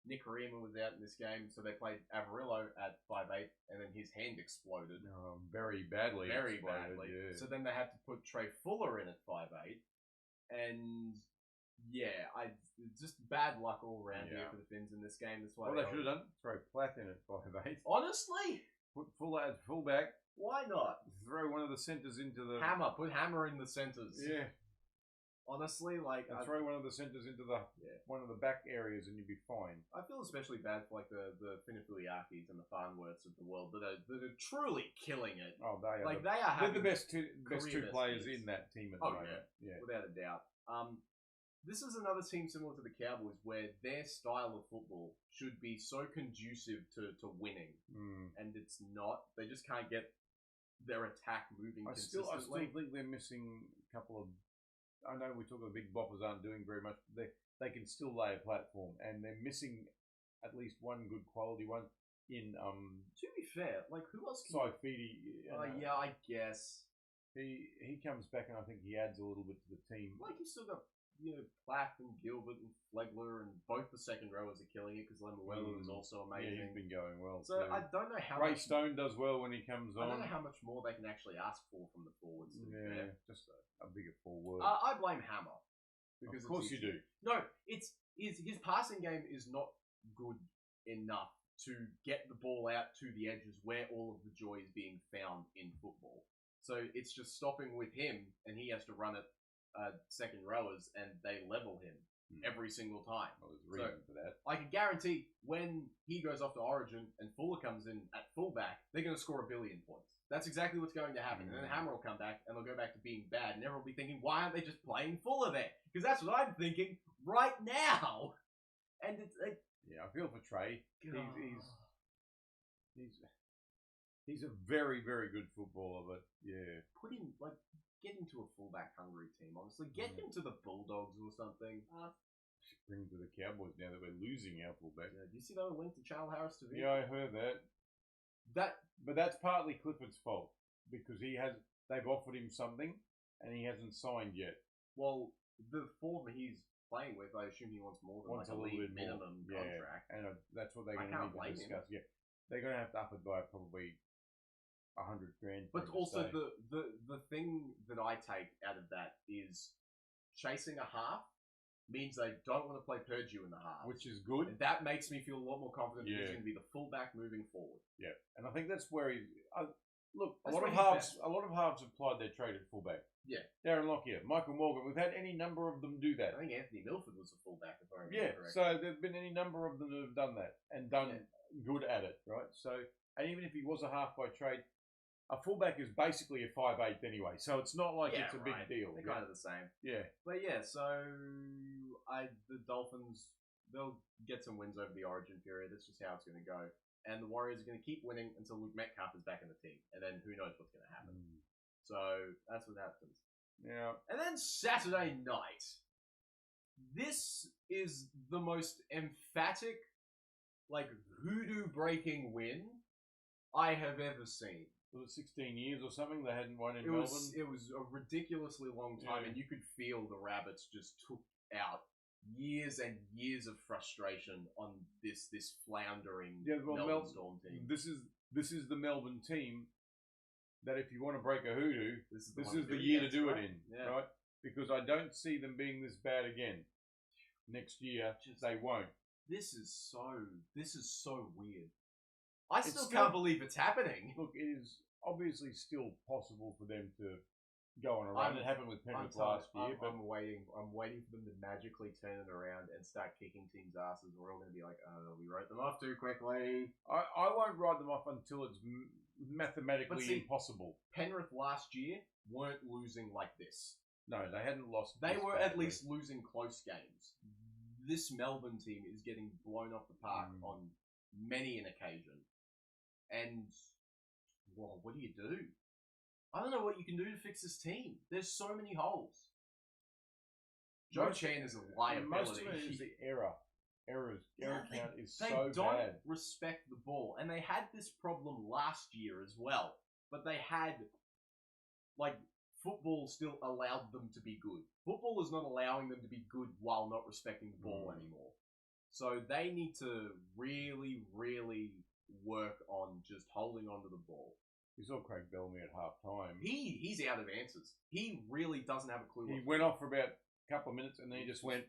Nick Riemann was out in this game, so they played Avarillo at 5'8", and then his hand exploded. Very badly. Very badly. Yeah. So then they had to put Trey Fuller in at 5'8", and yeah, just bad luck all around here for the Finns in this game. That's why they should have done, throw Platt in at 5'8". Honestly, put Fuller as fullback. Why not? Throw one of the centres into the Put Hammer in the centres. Yeah. Honestly, like throw one of the centres into the one of the back areas and you'd be fine. I feel especially bad for like the Finifiliakis and the Farnworths of the world that are truly killing it. Oh, they are. Like they're the best two players in that team at the moment. Yeah, without a doubt. This is another team similar to the Cowboys where their style of football should be so conducive to winning, and it's not. They just can't get their attack moving consistently. I still think they're missing a couple of. I know we talk about the big boppers aren't doing very much. They can still lay a platform, and they're missing at least one good quality one in. To be fair, like who else? Saifidi. Yeah, I guess he comes back, and I think he adds a little bit to the team. Like you still got Platt and Gilbert and Flegler, and both the second rowers are killing it because Lemuelu is also amazing. Yeah, he's been going well. So too. I don't know how Ray Stone does well when he comes on. I don't know how much more they can actually ask for from the forwards. Just a bigger forward. I blame Hammer because of course you do. No, it's his passing game is not good enough to get the ball out to the edges where all of the joy is being found in football. So it's just stopping with him, and he has to run it. Second rowers, and they level him every single time. Well, there's a reason for that. I can guarantee when he goes off to Origin and Fuller comes in at fullback, they're going to score 1 billion points. That's exactly what's going to happen. And then Hammer will come back, and they'll go back to being bad, and everyone will be thinking, why aren't they just playing Fuller there? Because that's what I'm thinking right now. And it's I feel for Trey. He's a very, very good footballer, but put him get him to a fullback hungry team, honestly. Get him to the Bulldogs or something. Bring him to the Cowboys now that we're losing our fullback. Do you see that link to Charles Harris to Yeah, I heard that. But that's partly Clifford's fault because they've offered him something and he hasn't signed yet. Well, the form he's playing with, I assume he wants more than a league minimum contract. And that's what they're going to need to discuss. Yeah, they're going to have to up it by probably $100,000. But also the thing that I take out of that is chasing a half means they don't want to play Purdue in the half, which is good. And that makes me feel a lot more confident that he's going to be the fullback moving forward. Yeah, and I think that's where he. Look, a lot of halves have applied their trade at fullback. Yeah, Darren Lockyer, Michael Morgan. We've had any number of them do that. I think Anthony Milford was a fullback, if I remember correctly. So there've been any number of them that have done that and done good at it, right? So, and even if he was a half by trade. A fullback is basically a 5'8" anyway, so it's not like it's a big deal. They're kind of the same. Yeah. But so the Dolphins, they'll get some wins over the Origin period. That's just how it's going to go. And the Warriors are going to keep winning until Luke Metcalf is back in the team. And then who knows what's going to happen. So that's what happens. Yeah. And then Saturday night. This is the most emphatic, hoodoo-breaking win I have ever seen. Was it 16 years or something they hadn't won in Melbourne? It was a ridiculously long time, and you could feel the Rabbits just took out years and years of frustration on this floundering Melbourne Storm team. This is the Melbourne team that if you want to break a hoodoo, this is the year to do it in, right? Because I don't see them being this bad again. Next year, they won't. This is so weird. I still can't believe it's happening. Look, it is obviously still possible for them to go on a run. It happened with Penrith last year. I'm waiting for them to magically turn it around and start kicking teams' asses. And we're all going to be like, oh, we wrote them off too quickly. I won't write them off until it's mathematically impossible. Penrith last year weren't losing like this. No, they hadn't lost. They were at least losing close games. this Melbourne team is getting blown off the park on many an occasion. And, well, what do you do? I don't know what you can do to fix this team. There's so many holes. Joe Chan is a liability. Most of it is the error. Error count is so bad. They don't respect the ball. And they had this problem last year as well. But they had, like, football still allowed them to be good. Football is not allowing them to be good while not respecting the ball anymore. So they need to really, really work on just holding onto the ball. You saw Craig Bellamy at half time. He's out of answers. He really doesn't have a clue. He went off for about a couple of minutes and then he just went.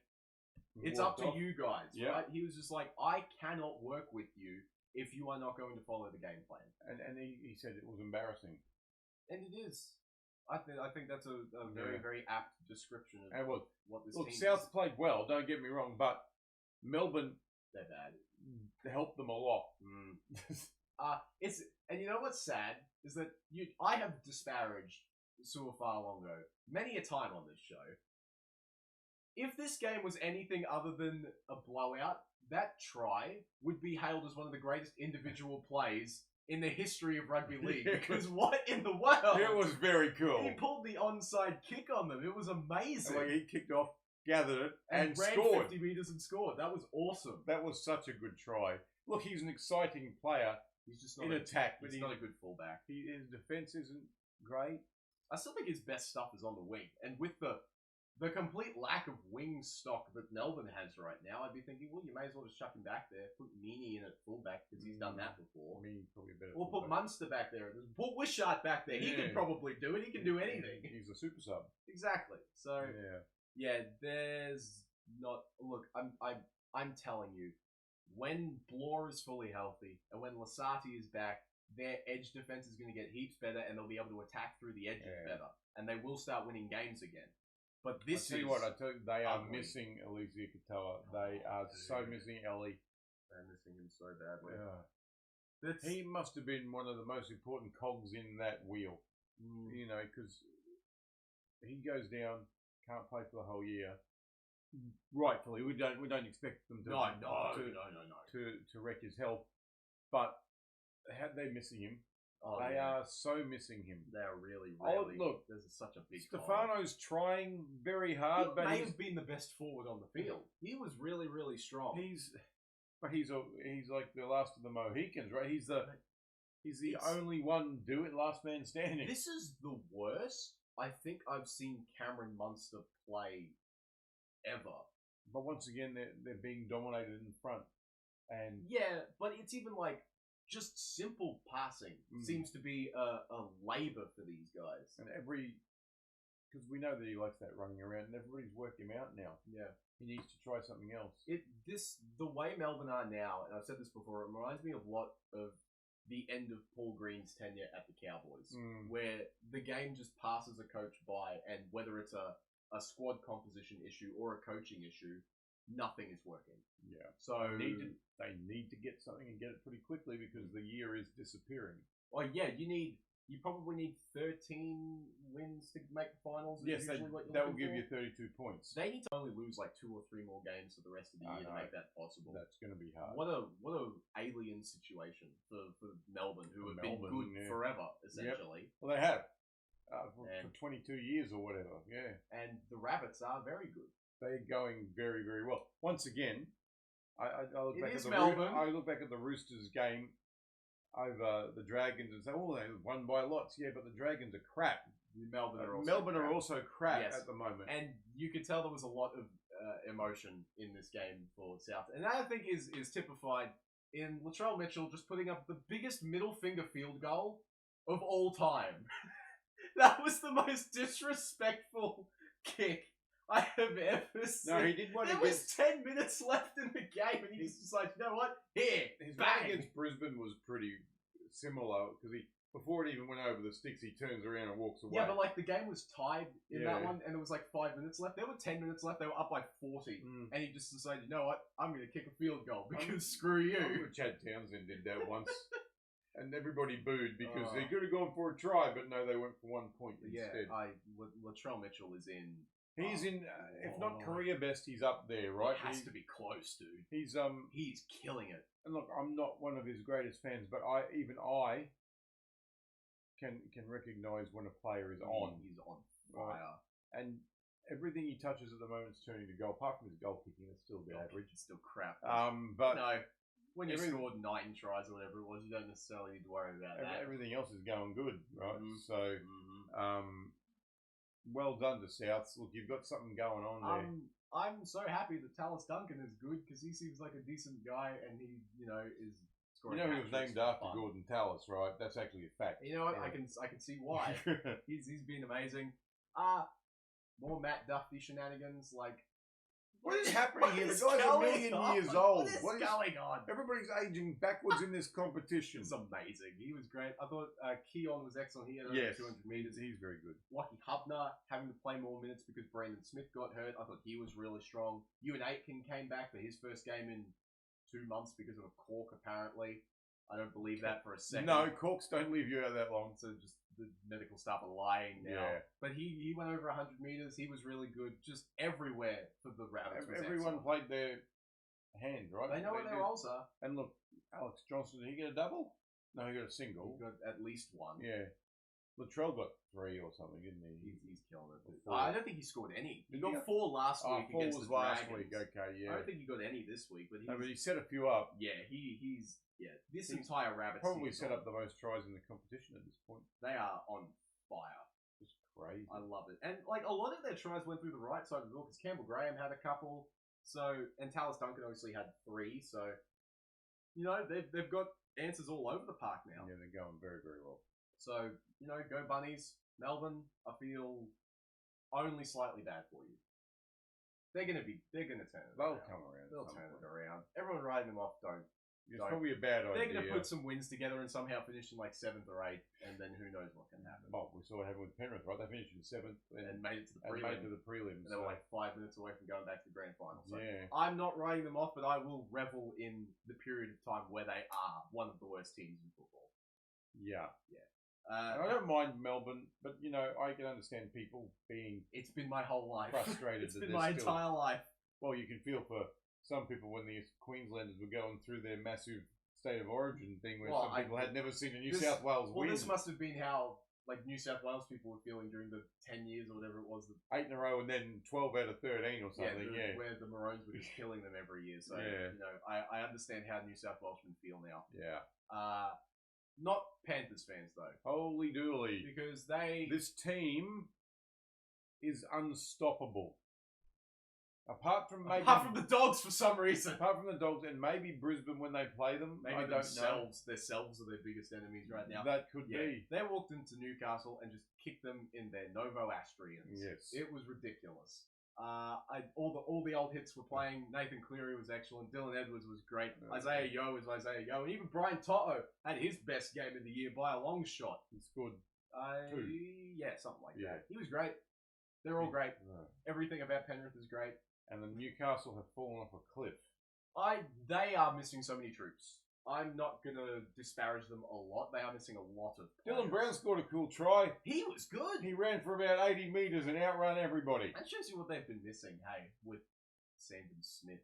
It's up to off. you guys, right? He was just like, I cannot work with you if you are not going to follow the game plan. And he said it was embarrassing. And it is. I think that's a very, very apt description of what this team South is. played well, don't get me wrong, but Melbourne, They're bad. helped them a lot. And you know what's sad is that I have disparaged Suafalongo many a time on this show. If this game was anything other than a blowout, that try would be hailed as one of the greatest individual plays in the history of rugby league. Because what in the world? It was very cool. He pulled the onside kick on them. It was amazing. Like he kicked off, gathered it, and ran scored. 50 metres and scored. That was awesome. That was such a good try. Look, he's an exciting player. He's just not in attack, but he's not a good fullback. His defence isn't great. I still think his best stuff is on the wing. And with the complete lack of wing stock that Melbourne has right now, I'd be thinking, well, you may as well just chuck him back there. Put Meaney in at fullback because he's done that before. Probably better. Or put Munster back there. Put Wishart back there. He can probably do it. He can do anything. He's a super sub. Exactly. So there's not. Look, I'm telling you, when Bloor is fully healthy and when Lasati is back, their edge defense is going to get heaps better, and they'll be able to attack through the edges better, and they will start winning games again. But this I tell you, they are missing Elysia Katoa. They are so missing Ellie. They're missing him so badly. Yeah. He must have been one of the most important cogs in that wheel. You know, because he goes down, can't play for the whole year. Rightfully, we don't expect them to to wreck his health, but they're missing him. They are so missing him. They are really, really. Look, there's such a big. Stefano's trying very hard, but he may have been the best forward on the field. He was really, really strong. He's like the last of the Mohicans, right? He's the only one do it, last man standing. This is the worst I think I've seen Cameron Munster play ever. But once again, they're being dominated in front, and but it's even like just simple passing seems to be a labour for these guys. And because we know that he likes that running around, and everybody's worked him out now. Yeah, he needs to try something else. The way Melbourne are now, and I've said this before, it reminds me of a lot of the end of Paul Green's tenure at the Cowboys, where the game just passes a coach by, and whether it's a squad composition issue or a coaching issue, nothing is working. Yeah. So they need to get something and get it pretty quickly because the year is disappearing. Oh yeah, you probably need 13 wins to make the finals. Yes, that will give you 32 points. They need to only lose like 2 or 3 more games for the rest of the year to make that possible. That's going to be hard. What a alien situation for Melbourne, who have been good forever, essentially. Well, they have. For 22 years or whatever, And the Rabbits are very good. They're going very, very well. Once again, I look back at the Roosters game over the Dragons and say, oh, they won by lots. Yeah, but the Dragons are crap. Melbourne are also crap at the moment. And you could tell there was a lot of emotion in this game for South. And that, I think, is typified in Latrell Mitchell just putting up the biggest middle finger field goal of all time. That was the most disrespectful kick I have ever seen. No, he did one There was 10 minutes left in the game, and he just decided, you know what? Here, his bang! one against Brisbane was pretty similar because before it even went over the sticks, he turns around and walks away. Yeah, but like the game was tied in that one, and there was like 5 minutes left. There were 10 minutes left. They were up by 40, and he just decided, you know what? I'm going to kick a field goal because screw you. I remember Chad Townsend did that once. And everybody booed because they could have gone for a try, but no, they went for 1 point instead. Latrell Mitchell is in He's in, if not career best, he's up there, right? He has to be close, dude. He's killing it. And look, I'm not one of his greatest fans, but I can recognise when a player is on. He's on fire. Right? And everything he touches at the moment is turning to goal. Apart from his goal kicking, it's still the average. It's still crap. But no, when you scored 9 tries or whatever it was, you don't necessarily need to worry about that. Everything else is going good, right? Mm-hmm. So, well done to Souths. Look, you've got something going on there. I'm so happy that Tallis Duncan is good because he seems like a decent guy, and he, is scoring. He was named after Gordon Tallis, right? That's actually a fact. You know what? I can see why. he's been amazing. More Matt Duffy shenanigans, like. What is happening here? The guy's a million years old. What is going on? Everybody's aging backwards in this competition. It's amazing. He was great. I thought Keon was excellent. He had over 200 meters. He's very good. Lockie Hubner having to play more minutes because Brandon Smith got hurt. I thought he was really strong. Ewan Aitken came back for his first game in 2 months because of a cork, apparently. I don't believe that for a second. No, corks don't leave you out that long. So just the medical staff are lying now. Yeah. But he went over 100 meters. He was really good. Just everywhere for the Rabbits. Everyone played their hand, right? They know what their roles are. And look, Alex Johnson, did he get a double? No, he got a single. He got at least one. Yeah. Latrell got 3 or something, didn't he? He's killing it. I don't think he scored any. He got 4 last week 4 against was the last Dragons. week, okay, yeah. I don't think he got any this week. But he set a few up. Yeah, he's this entire Rabbits probably set up the most tries in the competition at this point. They are on fire. Just crazy. I love it. And like a lot of their tries went through the right side of the field because Campbell Graham had a couple. So, and Tallis Duncan obviously had 3. So, they've got answers all over the park now. Yeah, they're going very, very well. So, go Bunnies. Melbourne, I feel only slightly bad for you. They're gonna turn it They'll around. come around. They'll turn it around. Everyone writing them off don't. It's probably a bad idea. They're going to put some wins together and somehow finish in like 7th or 8th, and then who knows what can happen. Oh, we saw what happened with Penrith, right? They finished in 7th and made it to the prelims. And they were like 5 minutes away from going back to the grand final. So yeah. I'm not writing them off, but I will revel in the period of time where they are one of the worst teams in football. Yeah. Yeah. I don't mind Melbourne, but I can understand people being. It's been my whole life. Frustrated. It's been my entire life. Well, you can feel for some people when the Queenslanders were going through their massive state of origin thing, where some people had never seen a New South Wales win. Well, this must have been how New South Wales people were feeling during the 10 years or whatever it was. 8 in a row and then 12 out of 13 or something. Yeah, where the Maroons were just killing them every year. So I understand how New South Welshmen feel now. Yeah. Not Panthers fans though. Holy dooly! Because this team is unstoppable. Apart from the Dogs for some reason. Apart from the Dogs and maybe Brisbane when they play them. Maybe themselves are their biggest enemies right now. That could be. They walked into Newcastle and just kicked them in their Novo Astrians. Yes. It was ridiculous. All the old hits were playing. Nathan Cleary was excellent. Dylan Edwards was great. Isaiah Yeo was Isaiah Yeo. And even Brian Toto had his best game of the year by a long shot. He scored 2. Yeah, something like that. He was great. They're all great. Everything about Penrith is great. And the Newcastle have fallen off a cliff. They are missing so many troops. I'm not going to disparage them a lot. They are missing a lot of players. Dylan Brown scored a cool try. He was good. He ran for about 80 metres and outrun everybody. That shows you what they've been missing, hey, with Sandon Smith.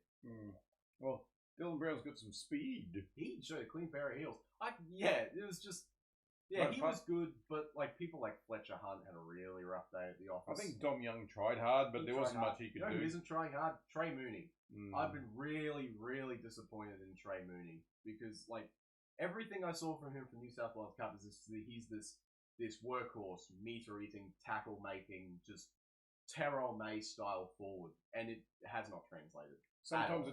Well, Dylan Brown's got some speed. He showed a clean pair of heels. It was just... Yeah, he was good, but people like Fletcher Hunt had a really rough day at the office. I think Dom Young tried hard, but there wasn't much he could do. Who isn't trying hard? Trey Mooney. I've been really, really disappointed in Trey Mooney because everything I saw from him from New South Wales Cup is he's this workhorse, meter-eating, tackle-making, just Terrell May style forward, and it has not translated. Sometimes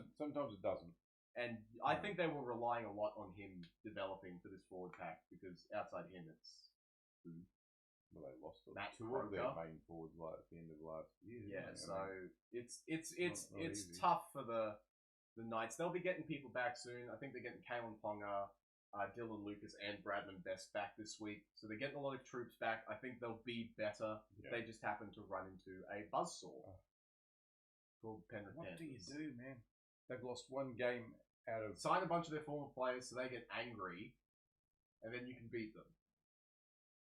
it doesn't. And I think they were relying a lot on him developing for this forward pack because outside him, it's well, they lost Matt 2 of their main forwards at the end of last year. Yeah, so it's tough for the Knights. They'll be getting people back soon. I think they're getting Kalen Ponga, Dylan Lucas, and Bradman Best back this week. So they're getting a lot of troops back. I think they'll be better. Yeah. They just happen to run into a buzzsaw called Penrith What Panthers. do you do, man? They've lost 1 game out of... Sign a bunch of their former players so they get angry, and then you can beat them.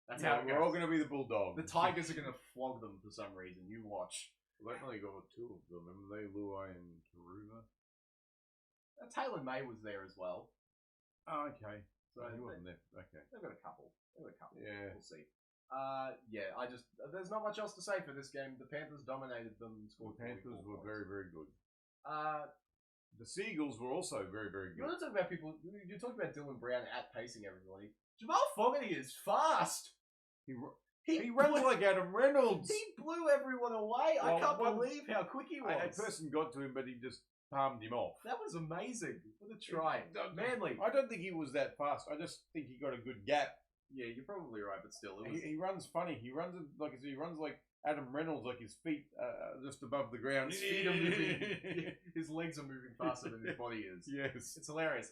That's how it goes. We're all going to be the Bulldogs. The Tigers are going to flog them for some reason. You watch. Well, they've only got two of them. Remember they, Luai and Taruva? Taylor May was there as well. Oh, okay. So he wasn't there. Okay. They've got a couple. Yeah. We'll see. There's not much else to say for this game. The Panthers dominated them. And The scored Panthers 44 were points. very, very good. Uh, The Seagulls were also very, very you good. want to talk about people? You talked about Dylan Brown outpacing everybody. Jamal Fogarty is fast. He He ran blew- like Adam Reynolds. He blew everyone away. I can't believe how quick he was. A person got to him, but he just palmed him off. That was amazing. What a try. Manly. I don't think he was that fast. I just think he got a good gap. Yeah, you're probably right, but still, it was. He runs funny. He runs like I said, he runs like Adam Reynolds, like his feet just above the ground. His feet are moving. His legs are moving faster than his body is. Yes. It's hilarious.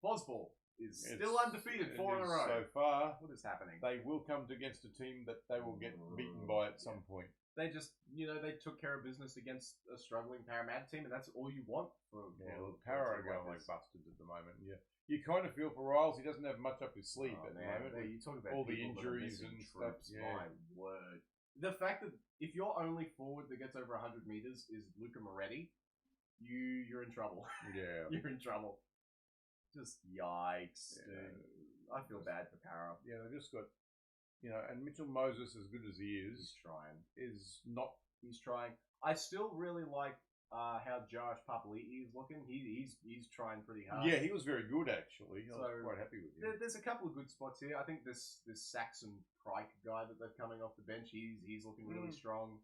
Bosball is still undefeated, It 4 in a is row. So far, What is happening? they will come against a team that they will get beaten by at some point. They just, they took care of business against a struggling Parramatta team, and that's all you want for Yeah, for look, Para are a team going like like this. bastards at the moment. Yeah, you kind of feel for Riles. He doesn't have much up his sleeve Oh, at the man, moment. you talk about all the people that are injuries missing and stuff, troops, yeah. My word. The fact that if your only forward that gets over 100 meters is Luca Moretti, you're in trouble. Yeah. You're in trouble. Just yikes, Yeah. dude. I feel bad for Para. Yeah, they just got, and Mitchell Moses, as good as he He's is, trying. is not. He's trying. I still really like how Josh Papali'i is looking. He's trying pretty hard. Yeah, he was very good actually. I was So, quite happy with him. There's a couple of good spots here. I think this Saxon Pryke guy that they're coming off the bench, he's looking really strong.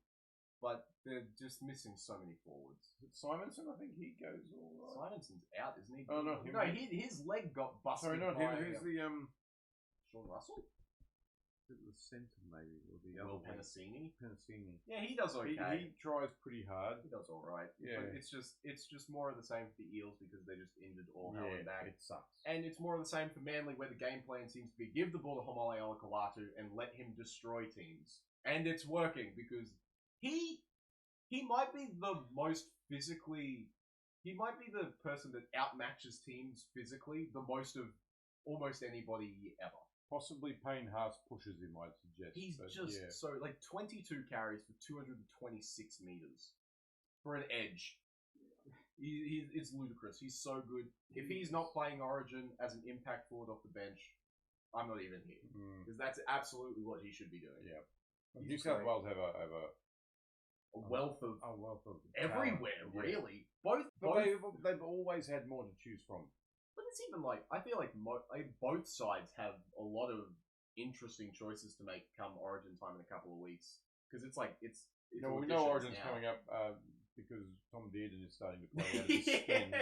But they're just missing so many forwards. Simonson, I think he goes all right. Simonson's out, isn't he? Oh, not him. No, his leg got busted. Sorry, not by, him. Who's the Sean Russell? the centre maybe or the Will other one? Penasini? Penasini. Yeah, he does okay. He tries pretty hard. He does all right. Yeah. But it's just more of the same for the Eels because they just injured all hell and back. It sucks. And it's more of the same for Manly, where the game plan seems to be give the ball to Homole Olakalatu and let him destroy teams. And it's working because he might be the most physically. He might be the person that outmatches teams physically the most of almost anybody ever. Possibly Payne Haas pushes him, I'd suggest. He's but just yeah. so 22 carries for 226 meters for an edge. It's ludicrous. He's so good. If he's not playing Origin as an impact forward off the bench, I'm not even here because that's absolutely what he should be doing. Yeah. He's New South great. Wales have a wealth of everywhere, talent. Yeah. really. Both, But they've always had more to choose from. but it's even like I feel like both sides have a lot of interesting choices to make come Origin time in a couple of weeks because it's No, we know Origin's coming up because Tom Dearden is starting to play out of his skin.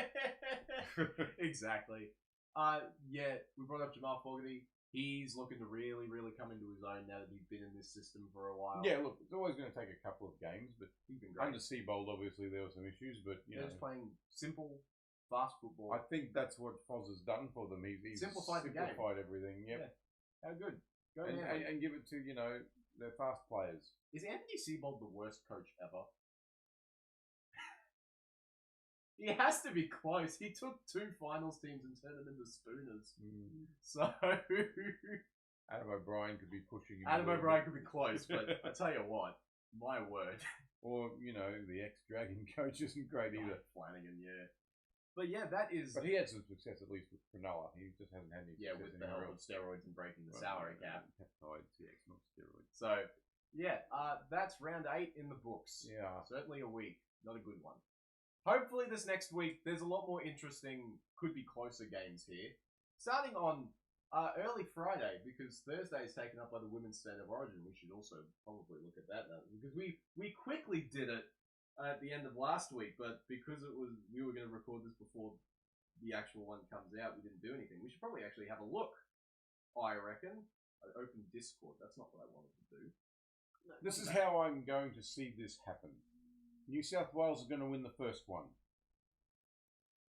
Exactly. We brought up Jamal Fogarty. He's looking to really, really come into his own now that he's been in this system for a while. Yeah, look, it's always going to take a couple of games, but He's been great. under Seabold, obviously, there were some issues, but, They're just playing simple, fast football. I think that's what Foz has done for them. He's Simplified the game. simplified everything, yep. Yeah. How good. Go And, Manly. and give it to, their fast players. Is Anthony Seabold the worst coach ever? He has to be close. He took 2 finals teams and turned them into spooners. So Adam O'Brien could be pushing him. Adam O'Brien could be close, but I tell you what, my word. Or, the ex-Dragon coach isn't great either. Flanagan, yeah. But yeah, that is But he had some success at least with Cronulla. He just hasn't had any success with the anywhere help of else. steroids and breaking the salary cap. Peptides, yes, not steroids. So yeah, that's round 8 in the books. Yeah. Certainly a week, not a good one. Hopefully this next week, there's a lot more interesting, could be closer games here. Starting on early Friday, because Thursday is taken up by the Women's State of Origin. We should also probably look at that now, because we quickly did it at the end of last week, but because we were going to record this before the actual one comes out, we didn't do anything. We should probably actually have a look, I reckon. I opened Discord. That's not what I wanted to do. No, This is how I'm going to see this happen. New South Wales is going to win the first one.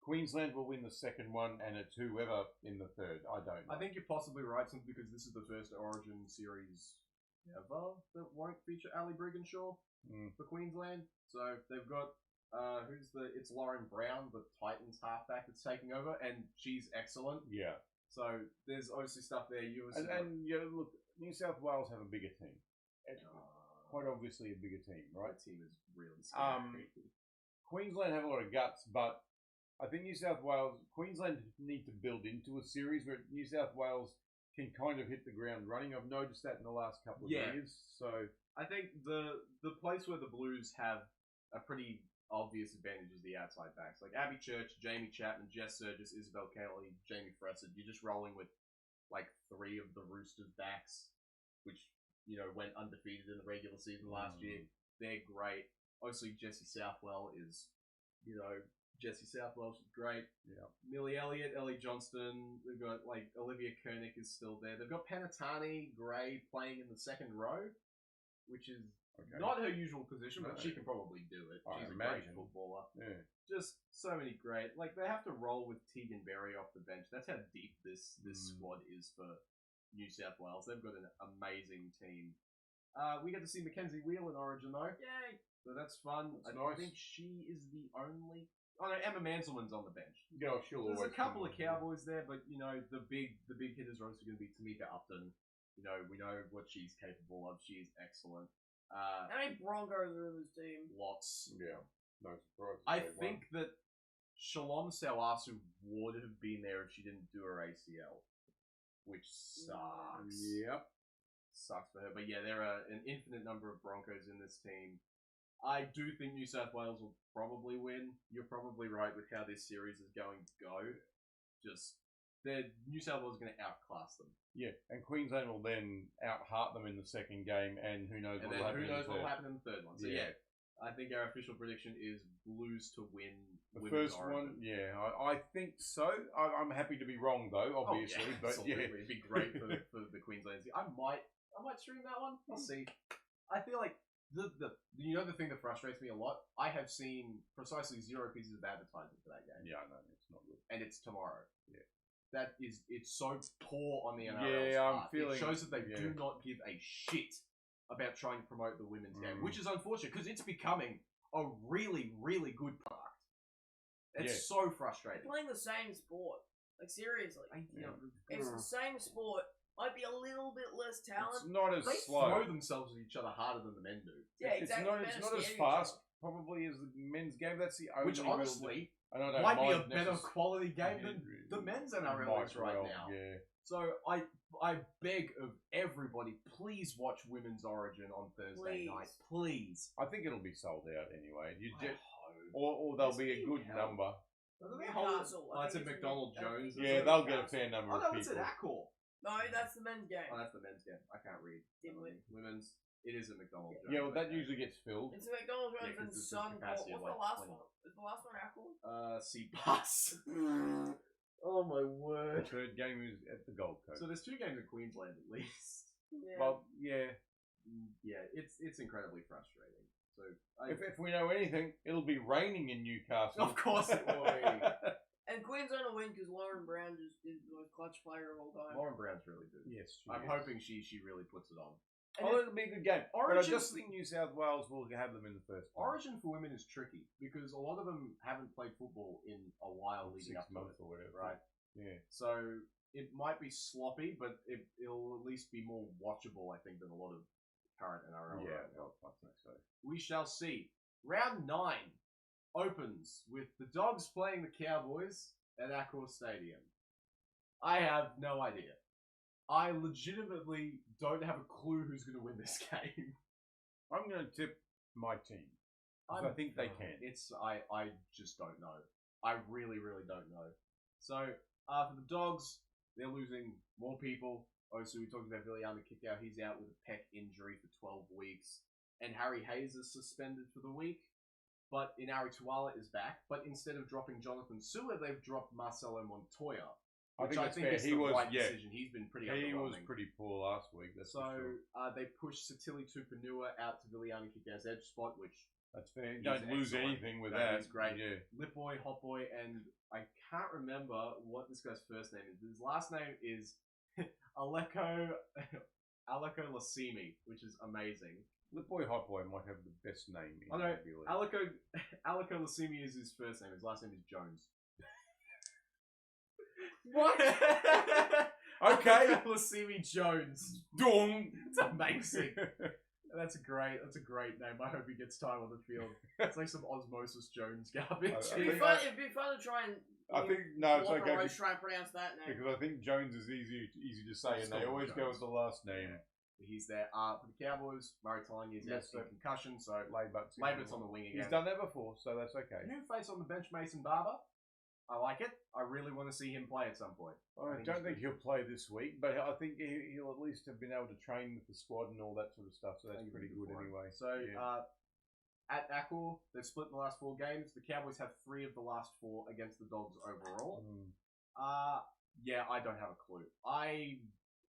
Queensland will win the second one, and it's whoever in the third. I don't know. I think you're possibly right, simply because this is the first Origin series ever that won't feature Ali Brigginshaw for Queensland. So they've got it's Lauren Brown, the Titans halfback that's taking over, and she's excellent. Yeah. So there's obviously stuff there. And look, New South Wales have a bigger team. quite obviously a bigger team, right? That team is really scary. Queensland have a lot of guts, but I think Queensland need to build into a series where New South Wales can kind of hit the ground running. I've noticed that in the last couple of years. So I think the place where the Blues have a pretty obvious advantage is the outside backs. Like Abby Church, Jamie Chapman, Jess Surgis, Isabel Kelly, Jamie Fressard. You're just rolling with like 3 of the Roosters backs, which, went undefeated in the regular season last year. They're great. Obviously, Jessie Southwell is, Jessie Southwell's great. Yeah. Millie Elliott, Ellie Johnston. They've got Olivia Koenig is still there. They've got Penatani Gray playing in the second row, which is not her usual position, but she can probably do it. She's a great footballer. Yeah. Just so many great. They have to roll with Tegan Berry off the bench. That's how deep this squad is for New South Wales. They've got an amazing team. We get to see Mackenzie Wheel in Origin though. Yay! So that's fun. That's I nice. think she is the only. Oh no, Emma Manselman's on the bench. Yeah, she'll There's always a couple of Cowboys there, but the big hitters are also going to be Tamika Upton. We know what she's capable of. She is excellent. How many Broncos are in this team? Lots. Yeah, no surprise. I think that Shalom Sawasu would have been there if she didn't do her ACL, which sucks. Yep. Sucks for her. But yeah, there are an infinite number of Broncos in this team. I do think New South Wales will probably win. You're probably right with how this series is going to go. New South Wales is going to outclass them. Yeah, and Queensland will then out-heart them in the second game, and who knows what will happen in the third one. So yeah, I think our official prediction is Blues to win the first one. Yeah, I think so. I'm happy to be wrong though, obviously. But absolutely. It'd be great for the Queensland. I might stream that one. I'll see. I feel like the thing that frustrates me a lot. I have seen precisely 0 pieces of advertising for that game. Yeah, I know it's not good, and it's tomorrow. Yeah. It's so poor on the NRL's Yeah, I'm part. feeling it shows that they do not give a shit about trying to promote the women's game, which is unfortunate because it's becoming a really, really good product. It's so frustrating. They're playing the same sport. Seriously. It's the same sport. Might be a little bit less talent. It's not as they slow. throw themselves at each other harder than the men do. Yeah, exactly. It's not as fast, probably, as the men's game. That's the only which honestly might be a better quality game than the men's NRL is right now. Yeah. So I beg of everybody, please watch Women's Origin on Thursday night, please. I think it'll be sold out anyway. Hope. Or there'll be a good number. It's at McDonald Jones. Yeah, they'll get a fair number of people. It's at Accor. No, that's the men's game. Oh, that's the men's game. I can't read. Women's. It is at McDonald Jones. Yeah, well, that usually gets filled. It's at McDonald Jones and Sun. What's the last one? Is the last one Accor? C Plus. Oh my word. The third game is at the Gold Coast. So there's 2 games in Queensland at least. Yeah. Well, yeah. Yeah, it's incredibly frustrating. So if we know anything, it'll be raining in Newcastle. Of course it will be. And Queensland will win because Lauren Brown just is the most clutch player of all time. Lauren Brown's really good. Yes, I'm hoping she really puts it on. It'll be a good game. But I just think New South Wales will have them in the first game. Origin for women is tricky because a lot of them haven't played football in a while leading up to it, or whatever. Right? Yeah. So it might be sloppy, but it'll at least be more watchable, I think, than a lot of current NRL. Yeah, I think so. We shall see. Round 9 opens with the Dogs playing the Cowboys at Accor Stadium. I have no idea. I legitimately don't have a clue who's going to win this game. I'm going to tip my team. I think they can. I just don't know. I really, really don't know. So, for the Dogs, they're losing more people. Obviously, we talked about Viliame Kikau. He's out with a pec injury for 12 weeks. And Harry Hayes is suspended for the week. But Inari Tuala is back. But instead of dropping Jonathan Sua, they've dropped Marcelo Montoya. I think that's fair. Is the right decision. He's been pretty underwhelming. He was pretty poor last week. They pushed Satili Tupanua out to Viliame Kikau's edge spot, which... That's fair. You don't lose anything with that. That's great. Yeah. Lipboy, Hotboy, and I can't remember what this guy's first name is. His last name is Aleko Lasimi, which is amazing. Lipboy, Hotboy might have the best name in rugby league. Aleko Lasimi is his first name. His last name is Jones. What? Okay. Lasimi Jones. Dong. It's amazing. That's a great name. I hope he gets time on the field. It's like some Osmosis Jones garbage. It'd be fun to try and. I think no, it's okay. Try and pronounce that name because I think Jones is easy to say, and they always go with the last name. Yeah. He's there. For the Cowboys, Murray Talangi is out with concussion, so Laybutt's on the wing again. He's done that before, so that's okay. New face on the bench, Mason Barber. I like it. I really want to see him play at some point. I don't think he'll play this week, but I think he'll at least have been able to train with the squad and all that sort of stuff, so that's pretty good anyway. So, at Accor, they've split the last 4 games. The Cowboys have 3 of the last 4 against the Dogs overall. Yeah, I don't have a clue. I'm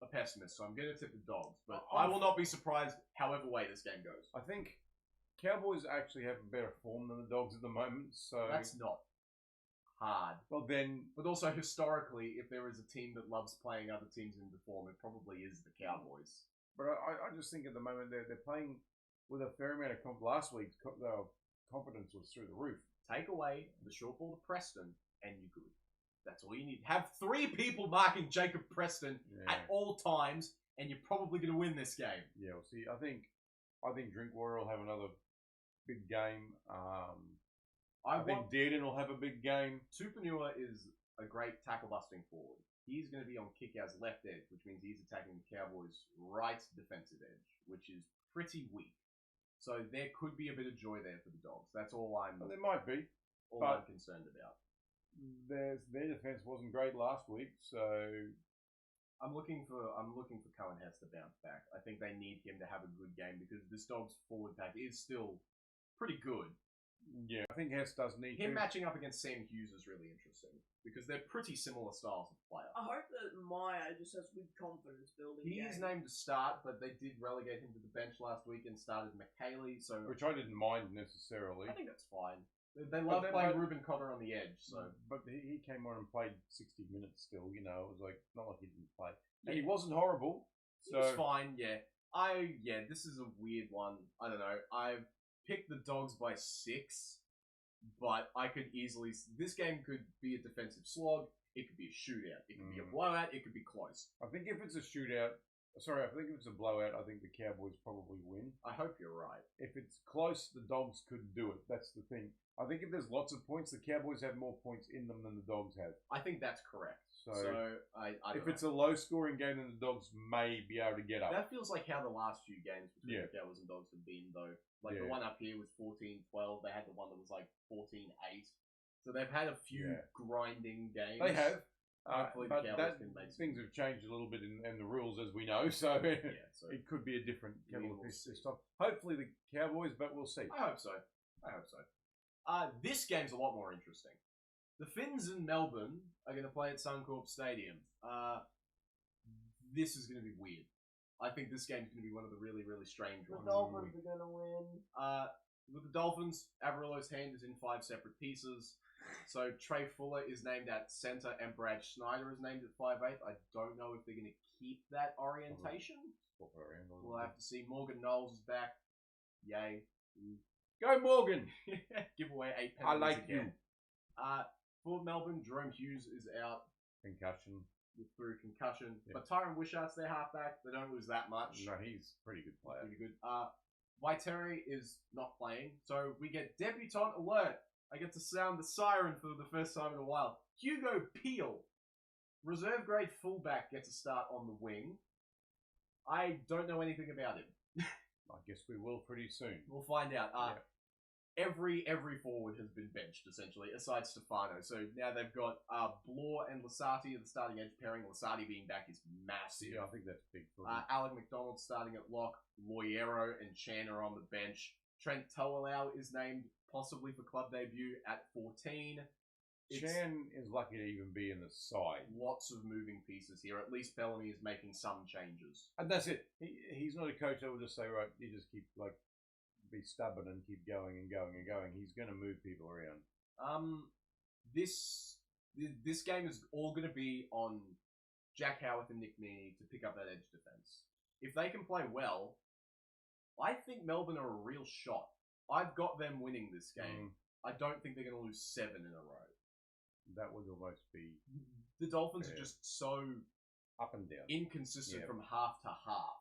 a pessimist, so I'm going to tip the Dogs, but I will not be surprised however way this game goes. I think Cowboys actually have a better form than the Dogs at the moment, so... That's not hard. Well, then... But also, historically, if there is a team that loves playing other teams into form, it probably is the Cowboys. But I just think at the moment they're playing with a fair amount of confidence. Last week's confidence was through the roof. Take away the short ball to Preston, and you're good. That's all you need. Have 3 people marking Jacob Preston at all times, and you're probably going to win this game. Yeah, well, see, I think Drinkwater will have another big game. I think Dearden will have a big game. Tupanua is a great tackle-busting forward. He's going to be on Kickout's left edge, which means he's attacking the Cowboys' right defensive edge, which is pretty weak. So there could be a bit of joy there for the Dogs. That's all I'm concerned about. Their defense wasn't great last week, so I'm looking for Cohen Hess to bounce back. I think they need him to have a good game because this Dogs forward pack is still pretty good. Yeah, I think Hess does need him matching up against Sam Hughes is really interesting because they're pretty similar styles of player. I hope that Maya just has good confidence building. He is named to start, but they did relegate him to the bench last week and started McKaylee, so which I didn't mind necessarily. I think that's fine. They love playing Ruben Cotter on the edge, so. But he came on and played 60 minutes still. You know, it was like not like he didn't play. And he wasn't horrible. So he was fine. Yeah, this is a weird one. I don't know. I've picked the Dogs by 6. But I could easily... This game could be a defensive slog. It could be a shootout. It could be a blowout. It could be close. I think if it's a shootout... Sorry, I think if it's a blowout, I think the Cowboys probably win. I hope you're right. If it's close, the Dogs could do it. That's the thing. I think if there's lots of points, the Cowboys have more points in them than the Dogs have. I think that's correct. So I if it's a low-scoring game, then the Dogs may be able to get up. That feels like how the last few games between the Cowboys and Dogs have been, though. Like the one up here was 14-12. They had the one that was like 14-8. So they've had a few grinding games. They have. Hopefully the Cowboys can make things have changed a little bit in the rules, as we know. So, so it could be a different kettle of fish this time. Hopefully the Cowboys, but we'll see. I hope so. This game's a lot more interesting. The Finns in Melbourne are going to play at Suncorp Stadium. This is going to be weird. I think this game's going to be one of the really, really strange ones. The Dolphins are going to win. With the Dolphins, Averillo's hand is in 5 separate pieces. So Trey Fuller is named at centre and Brad Schneider is named at 5'8". I don't know if they're going to keep that orientation. We'll have to see. Morgan Knowles is back. Yay. Go Morgan! Give away 8 penalties I like again. For Melbourne, Jerome Hughes is out. Concussion. Through concussion. Yeah. But Tyron Wishart's their halfback. They don't lose that much. No, he's a pretty good player. Pretty good. Viteri is not playing. So we get debutant alert. I get to sound the siren for the first time in a while. Hugo Peel, reserve grade fullback, gets a start on the wing. I don't know anything about him. I guess we will pretty soon. We'll find out. Every forward has been benched, essentially, aside Stefano. So now they've got Bloor and Lasati at the starting edge pairing. Lasati being back is massive. Yeah, I think that's big for them. Alec McDonald starting at lock. Loyero and Chan are on the bench. Trent Toalau is named possibly for club debut at 14. Chan is lucky to even be in the side. Lots of moving pieces here. At least Bellamy is making some changes. And that's it. He's not a coach that will just say, right, you just keep, be stubborn and keep going and going and going. He's going to move people around. This game is all going to be on Jack Howarth and Nick Meaney to pick up that edge defense. If they can play well, I think Melbourne are a real shot. I've got them winning this game. I don't think they're going to lose 7 in a row. That would almost be... The Dolphins are just so... up and down. Inconsistent from half to half.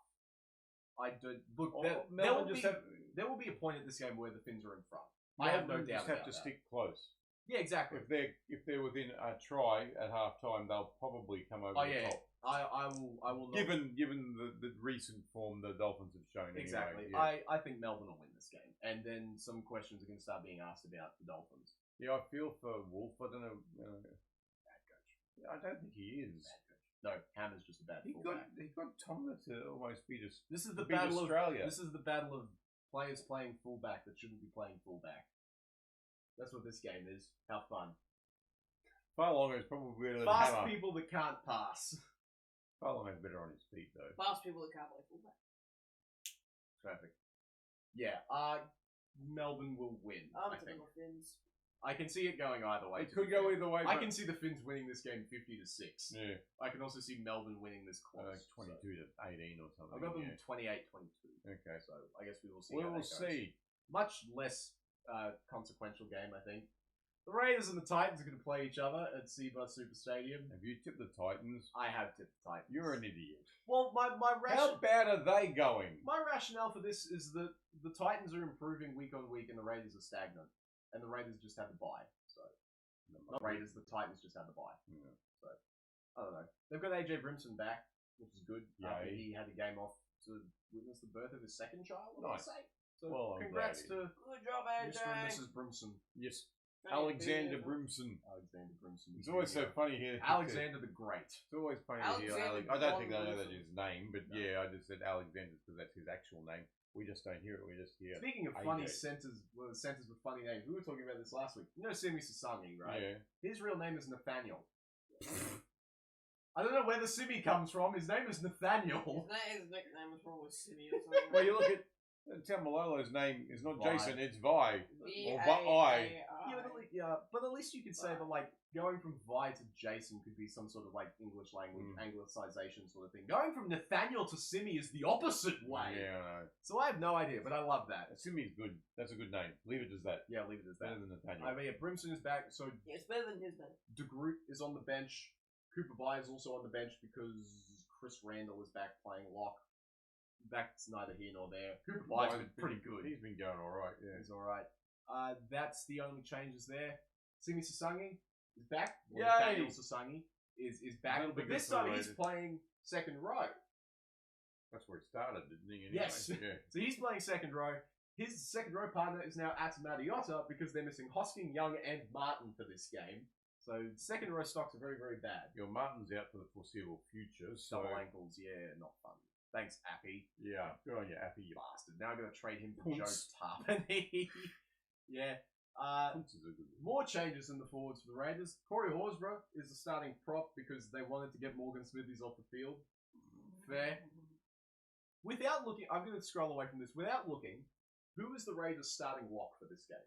I don't look. Or There Melbourne will just be have there will be a point in this game where the Finns are in front. I have no Melbourne doubt just have about to that. stick close. Yeah, exactly. If they're within a try at half time, they'll probably come over the top. I will not. Given the recent form the Dolphins have shown. Exactly. Anyway, I think Melbourne will win this game, and then some questions are going to start being asked about the Dolphins. yeah, I feel for Wolf. I don't know. Bad coach. I don't think he is. Bad coach. No, Hammer's just a bad fullback. He got Tomlin to almost be just. This is the beat battle Australia. This is the battle of players playing fullback that shouldn't be playing fullback. That's what this game is. Have fun. Farlong is probably better than Fast Hammer. people that can't pass. Farlong is better on his feet though. Fast people that can't play fullback. Perfect. Yeah, Melbourne will win, I think. Typical Finns. I can see it going either way. It could go either way. I but- can see the Finns winning this game 50-6. Yeah, I can also see Melbourne winning this close. 22 to 18 or something. I've got them yeah. 28-22. Okay, So I guess we will see. we how will that goes. see. Much less consequential game, I think. The Raiders and the Titans are going to play each other at Seabus Super Stadium. Have you tipped the Titans? I have tipped the Titans. You're an idiot. Well, my How bad are they going? my rationale for this is that the Titans are improving week on week and the Raiders are stagnant. And the Raiders just had to buy. So, not Raiders, the Titans just had to buy. Yeah. So, I don't know. They've got AJ Brimson back, which is good. After Yay. he had a game off to witness the birth of his second child, I Nice. say. So, Well, I'm congrats glad to Good job, AJ. Mr. and Mrs. Brimson. Yes. Thank Alexander you. Brimson. Alexander Brimson. It's always so Jr. funny here. Alexander the Great. It's always funny to hear Alexander I don't think I know Brimson. that's his name, but No. yeah, I just said Alexander because that's his actual name. We just don't hear it. We just hear. Speaking of AJ. funny centers, centers with funny names, we were talking about this last week. You know Simi Sasangi, right? Yeah. His real name is Nathaniel. I don't know where the Simi comes from. His name is Nathaniel. His nickname is probably Simi or something. Well, you look at Tamalolo's name is not Vi. Jason, it's Vi. Or Vi. Yeah, but at least you could say that, like, going from Vi to Jason could be some sort of, like, English language, anglicization sort of thing. Going from Nathaniel to Simi is the opposite way. Yeah, I know. So I have no idea, but I love that. Simi's good. That's a good name. Leave it as that. Yeah, leave it as that. Better than Nathaniel. I mean, yeah, Brimson is back, so Yeah, it's better than his name. De Groot is on the bench. Cooper Bai is also on the bench because Chris Randall is back playing lock. That's neither here nor there. Cooper Bai's been pretty good. He's been going alright, yeah. He's alright. That's the only changes there. Simi Sasangi is back. Or Yay! Nathaniel Sasangi is back. That'll be But good this for the time he's Raiders. playing second row. That's where it started, didn't he? Anyway? Yes. Yeah. So he's playing second row. His second row partner is now Atamadiota because they're missing Hosking, Young, and Martin for this game. So second row stocks are very, very bad. Your Martin's out for the foreseeable future, so... Double ankles, yeah, not fun. Thanks, Appy. Yeah, good on you, Appy. Bastard. Now I'm going to trade him for Punts. Joe Tarpany. Yeah. Punts is a good one. More changes in the forwards for the Raiders. Corey Horsburgh is the starting prop because they wanted to get Morgan Smithies off the field. Fair. Without looking, I'm going to scroll away from this. Without looking, who is the Raiders' starting lock for this game?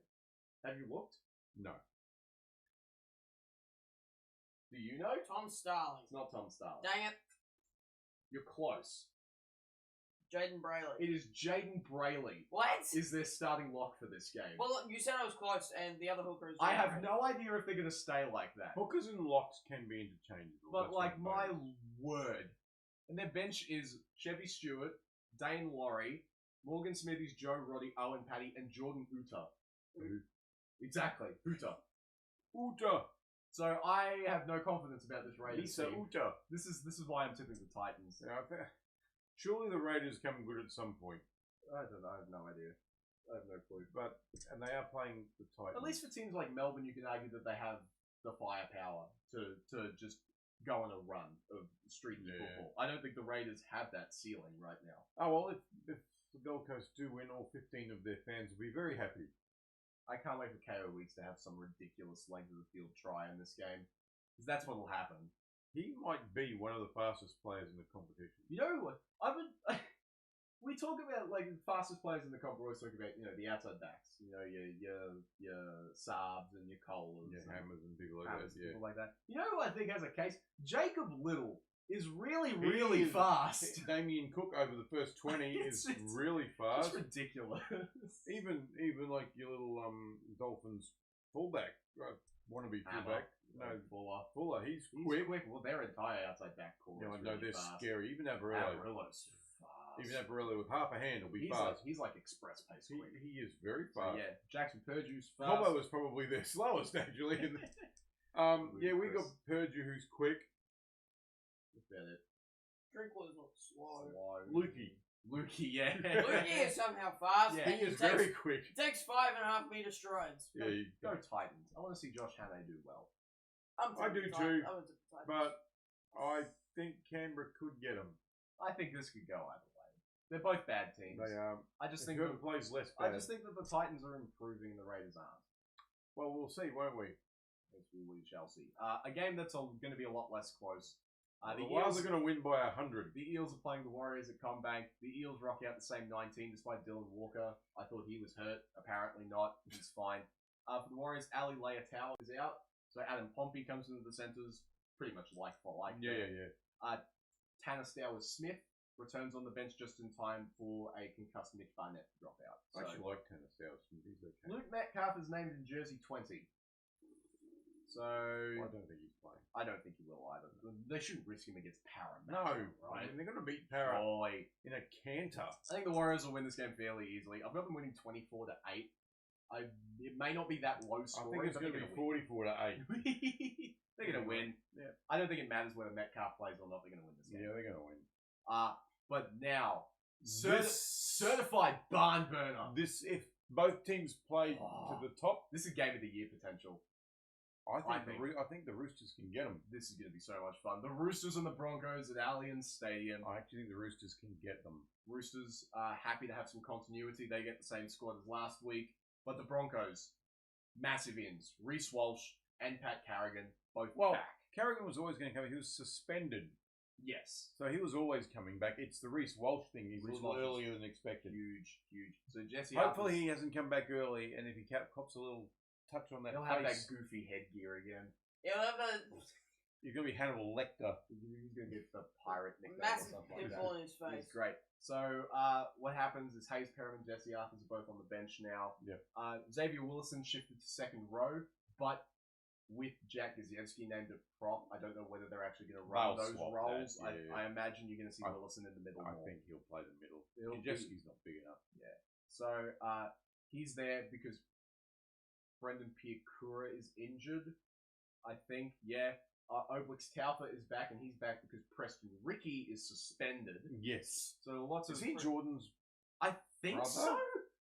Have you looked? No. Do you know? Tom Starling. It's not Tom Starling. Dang it. You're close. Jaden Brayley. It is Jaden Brayley. What? Is their starting lock for this game? Well, look, you said I was close, and the other hooker is. I Jaden have Brayley. no idea if they're going to stay like that. Hookers and locks can be interchangeable. But, that's like, what my I'm saying. word. And their bench is Chevy Stewart, Dane Laurie, Morgan Smithies, Joe Roddy, Owen Paddy, and Jordan Uta. Who? Exactly, Uta. Uta! So I have no confidence about this Raiders Lisa team. Uta. This is why I'm tipping the Titans. Yeah, surely the Raiders come good at some point. I don't know, I have no idea. I have no clue. And they are playing the Titans. At least for teams like Melbourne, you can argue that they have the firepower to just go on a run of streaky Yeah. football. I don't think the Raiders have that ceiling right now. Oh, well, if the Gold Coast do win, all 15 of their fans will be very happy. I can't wait for KO Weeks to have some ridiculous length of the field try in this game. Because that's what will happen. He might be one of the fastest players in the competition. You know, we talk about, like, the fastest players in the comp. We always talk about, you know, the outside backs. You know, your Saabs and your Colas. Yeah, and Hammers and people like Hammers that. and Yeah. people like that. You know who I think has a case? Jacob Little is really, He really is- fast. Damien Cook over the first 20 is It's really fast. It's ridiculous. Even like your little Dolphins fullback, wannabe Hammer. fullback. No, Fuller. he's He's quick. quick. Well, their entire outside back core. Yeah, I is know really they're fast. scary. Even Avarillo. Avarillo's fast. Even Aparelli with half a hand will be He's fast. like express pace quick. He is very So, fast. yeah, Jackson Purdue's fast. Cobbo was probably their slowest, actually. Yeah, we got Purdue, who's quick. That's about it. Drinkwater's not slow. Lukey, yeah. Lukey is somehow fast. Yeah, He is very quick. It takes 5.5 meter strides. Yeah, Go Titans. I want to see Josh Hannay do well. I do too, but I think Canberra could get him. I think this could go either way. They're both bad teams. They are. I just think whoever plays less bad. I just think that the Titans are improving and the Raiders aren't. Well, we'll see, won't we? As we shall see. A game that's going to be a lot less close. The Eels are going to win by 100. The Eels are playing the Warriors at Combank. The Eels rock out the same 19 despite Dylan Walker. I thought he was hurt. Apparently not. He's fine. For the Warriors, Ali Leitao is out. So Adam Pompey comes into the centres. Pretty much like for like. Yeah. Tanner Stowers-Smith returns on the bench just in time for a concussed Nick Barnett to drop out. I actually like Tanner Stowers-Smith. He's okay. Luke Metcalf is named in jersey 20. So I don't think he's playing. I don't think he will either. They shouldn't risk him against Parramatta. No, right? I mean, they're going to beat Para Boy. in a canter. I think the Warriors will win this game fairly easily. I've got them winning 24-8. It may not be that low I scoring. think it's going to be 44-8. They're going to win. Yeah. I don't think it matters whether Metcalf plays or not. They're going to win this game. Yeah, they're going to win. But now, certified barn burner. If both teams play to the top, this is game of the year potential. I think the Roosters can get them. This is going to be so much fun. The Roosters and the Broncos at Allianz Stadium. I actually think the Roosters can get them. Roosters are happy to have some continuity. They get the same squad as last week. But the Broncos, massive ins. Reece Walsh and Pat Carrigan, both back. Carrigan was always going to come. He was suspended. Yes. So he was always coming back. It's the Reece Walsh thing. He's a little earlier than expected. Huge. So Jesse hopefully he hasn't come back early, and if he cops a little touch on that he'll face, have that goofy headgear again. He'll have a... You're going to be Hannibal Lecter. He's going to get the pirate nickname massive or something pimple on his face. It's great. So what happens is Hayes Perham and Jesse Arthurs are both on the bench now. Yep. Xavier Willison shifted to second row, but with Jack Gazieski named at prop, I don't know whether they're actually going to run those roles. I imagine you're going to see Willison in the middle. I think he'll play the middle. Gazieski's not big enough. Yeah. So he's there because Brendan Piakura is injured, I think. Yeah. Oblix Taufa is back, and he's back because Preston Ricky is suspended. Yes. So lots of... Is he Jordan's I think brother? so.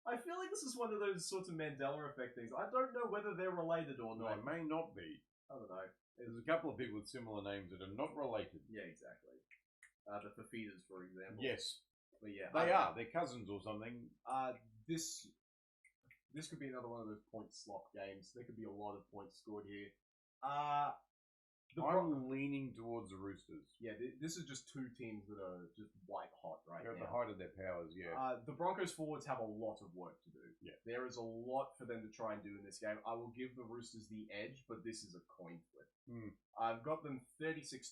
I feel like this is one of those sorts of Mandela effect things. I don't know whether they're related or not. They may not be. I don't know. There's a couple of people with similar names that are not related. Yeah, exactly. The Fafidas, for example. Yes. But yeah. They are. They're cousins or something. This could be another one of those point slop games. There could be a lot of points scored here. I'm leaning towards the Roosters. Yeah, this is just two teams that are just white hot right They're now. at the height of their powers, yeah. The Broncos forwards have a lot of work to do. Yeah. There is a lot for them to try and do in this game. I will give the Roosters the edge, but this is a coin flip. I've got them 36-26.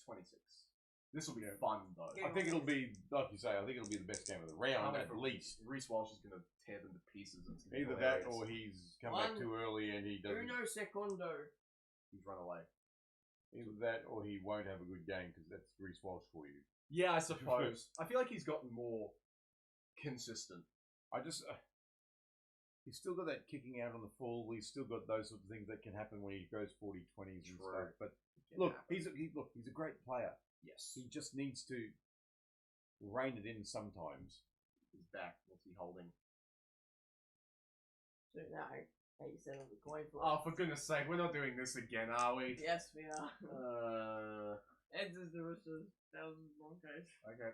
This will be fun, though. I think it'll be, like you say, I think it'll be the best game of the round, at least. Reece Walsh is going to tear them to pieces. Either that or he's come back too early and he doesn't... Uno secondo. He's run away. Either that or he won't have a good game because that's Reece Walsh for you. Yeah, I suppose. I feel like he's gotten more consistent. He's still got that kicking out on the full. He's still got those sorts of things that can happen when he goes 40-20s and stuff. But look, he's a great player. Yes. He just needs to rein it in sometimes. He's back. What's he holding? So now, 87 of the coin flip. Oh, for goodness sake, we're not doing this again, are we? Yes, we are. Heads is the Roosters, tails is the Broncos. Okay.